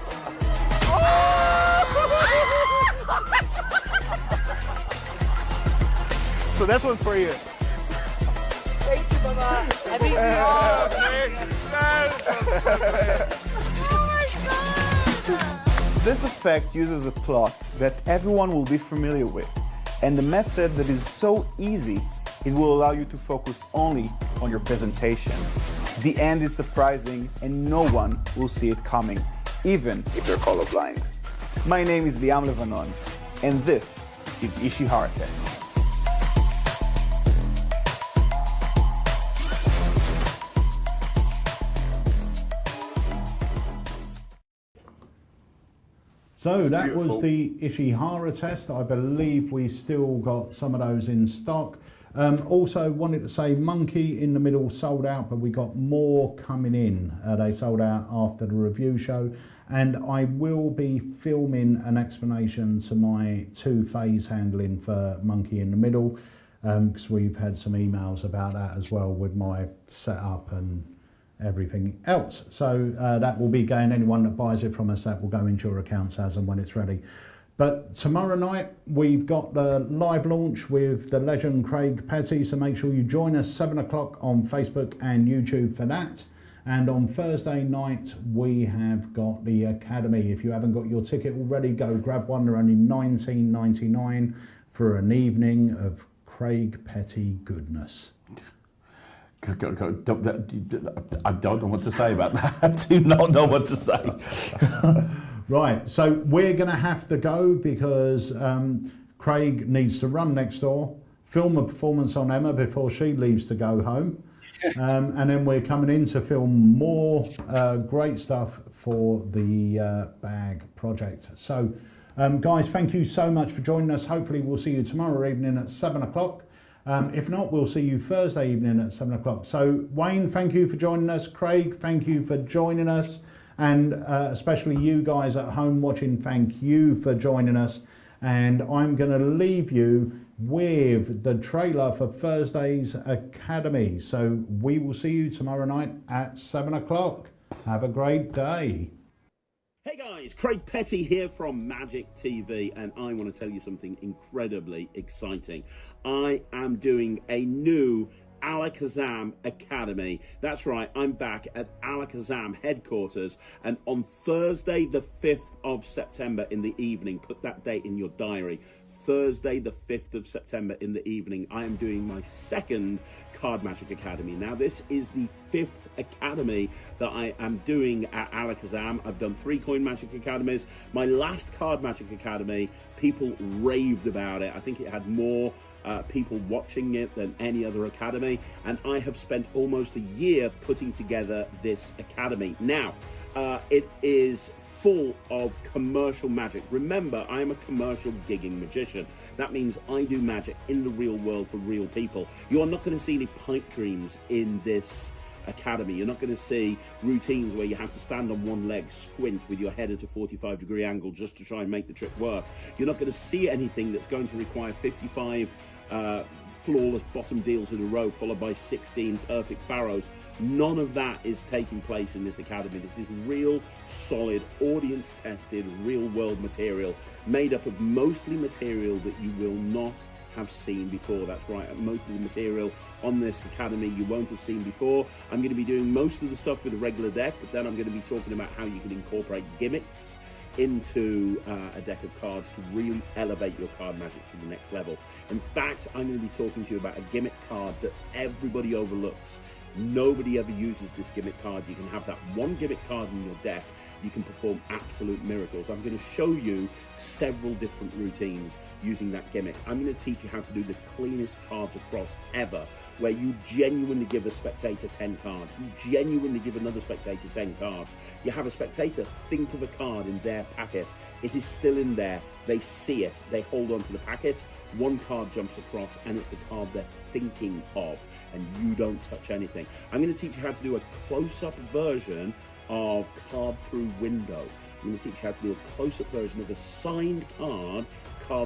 So that's one for you. Thank you, Mama. I think This effect uses a plot that everyone will be familiar with, and the method that is so easy, it will allow you to focus only on your presentation. The end is surprising and no one will see it coming, even if they're colorblind. My name is Liam Levanon, and this is Ishihara Test. So that was beautiful. the Ishihara test. I believe we still got some of those in stock. Also wanted to say Monkey in the middle sold out, but we got more coming in. They sold out after the review show, and I will be filming an explanation to my two-phase handling for Monkey in the middle, because we've had some emails about that as well with my setup and everything else. So that will be going, anyone that buys it from us, that will go into your accounts as and when it's ready. But tomorrow night we've got the live launch with the legend Craig Petty, so make sure you join us 7 o'clock on Facebook and YouTube for that. And on Thursday night we have got the Academy. If you haven't got your ticket already, go grab one. They're only $19.99 for an evening of Craig Petty goodness. I don't know what to say about that. I do not know what to say. Right, so we're going to have to go because Craig needs to run next door, film a performance on Emma before she leaves to go home. And then we're coming in to film more great stuff for the Bag project. So, guys, thank you so much for joining us. Hopefully we'll see you tomorrow evening at 7 o'clock. If not, we'll see you Thursday evening at 7 o'clock. So, Wayne, thank you for joining us. Craig, thank you for joining us. And especially you guys at home watching, thank you for joining us. And I'm going to leave you with the trailer for Thursday's Academy. So we will see you tomorrow night at 7 o'clock. Have a great day. Hey guys, Craig Petty here from Magic TV, and I want to tell you something incredibly exciting. I am doing a new Alakazam Academy. That's right, I'm back at Alakazam headquarters, and on Thursday the 5th of September in the evening, put that date in your diary, Thursday the 5th of September in the evening, I am doing my second Card Magic Academy. Now this is the 5th Academy that I am doing at Alakazam. I've done 3 Coin Magic Academies. My last Card Magic Academy, people raved about it. I think it had more people watching it than any other academy, and I have spent almost a year putting together this academy. Now, it is full of commercial magic. Remember, I am a commercial gigging magician. That means I do magic in the real world for real people. You are not going to see any pipe dreams in this academy. You're not going to see routines where you have to stand on one leg, squint with your head at a 45-degree angle just to try and make the trick work. You're not going to see anything that's going to require 55 flawless bottom deals in a row followed by 16 perfect pharaohs. None of that is taking place in this academy. This is real, solid, audience-tested, real-world material made up of mostly material that you will not have seen before. That's right, most of the material on this academy you won't have seen before. I'm going to be doing most of the stuff with a regular deck, but then I'm going to be talking about how you can incorporate gimmicks into a deck of cards to really elevate your card magic to the next level. In fact, I'm going to be talking to you about a gimmick card that everybody overlooks. Nobody ever uses this gimmick card. You can have that one gimmick card in your deck. You can perform absolute miracles. I'm going to show you several different routines using that gimmick. I'm going to teach you how to do the cleanest cards across ever, where you genuinely give a spectator 10 cards. You genuinely give another spectator 10 cards. You have a spectator think of a card in their packet. It is still in there. They see it. They hold on to the packet. One card jumps across, and it's the card they're thinking of, and you don't touch anything. I'm going to teach you how to do a close-up version of card through window. I'm going to teach you how to do a close-up version of a signed card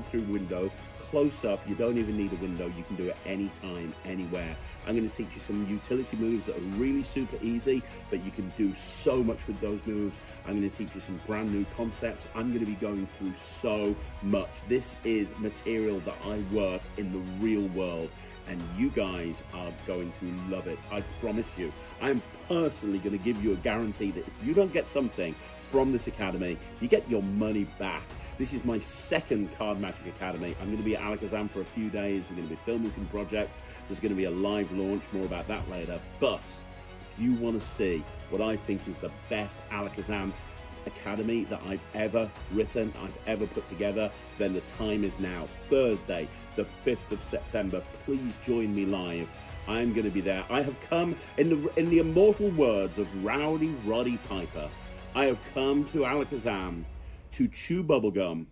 through window. Close up, you don't even need a window, you can do it anytime, anywhere. I'm going to teach you some utility moves that are really super easy, but you can do so much with those moves. I'm going to teach you some brand new concepts. I'm going to be going through so much. This is material that I work in the real world, and you guys are going to love it. I promise you. I am personally going to give you a guarantee that if you don't get something from this academy, you get your money back. This is my second Card Magic Academy. I'm going to be at Alakazam for a few days. We're going to be filming some projects. There's going to be a live launch, more about that later. But if you want to see what I think is the best Alakazam Academy that I've ever written, I've ever put together, then the time is now. Thursday, the 5th of September. Please join me live. I'm going to be there. I have come, in the immortal words of Rowdy Roddy Piper, I have come to Alakazam to chew bubblegum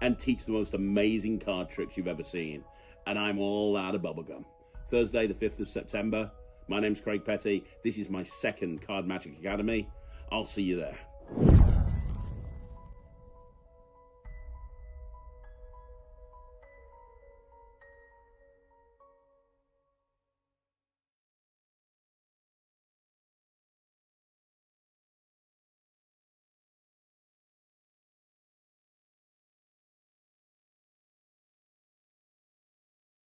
and teach the most amazing card tricks you've ever seen. And I'm all out of bubblegum. Thursday, the 5th of September. My name's Craig Petty. This is my second Card Magic Academy. I'll see you there.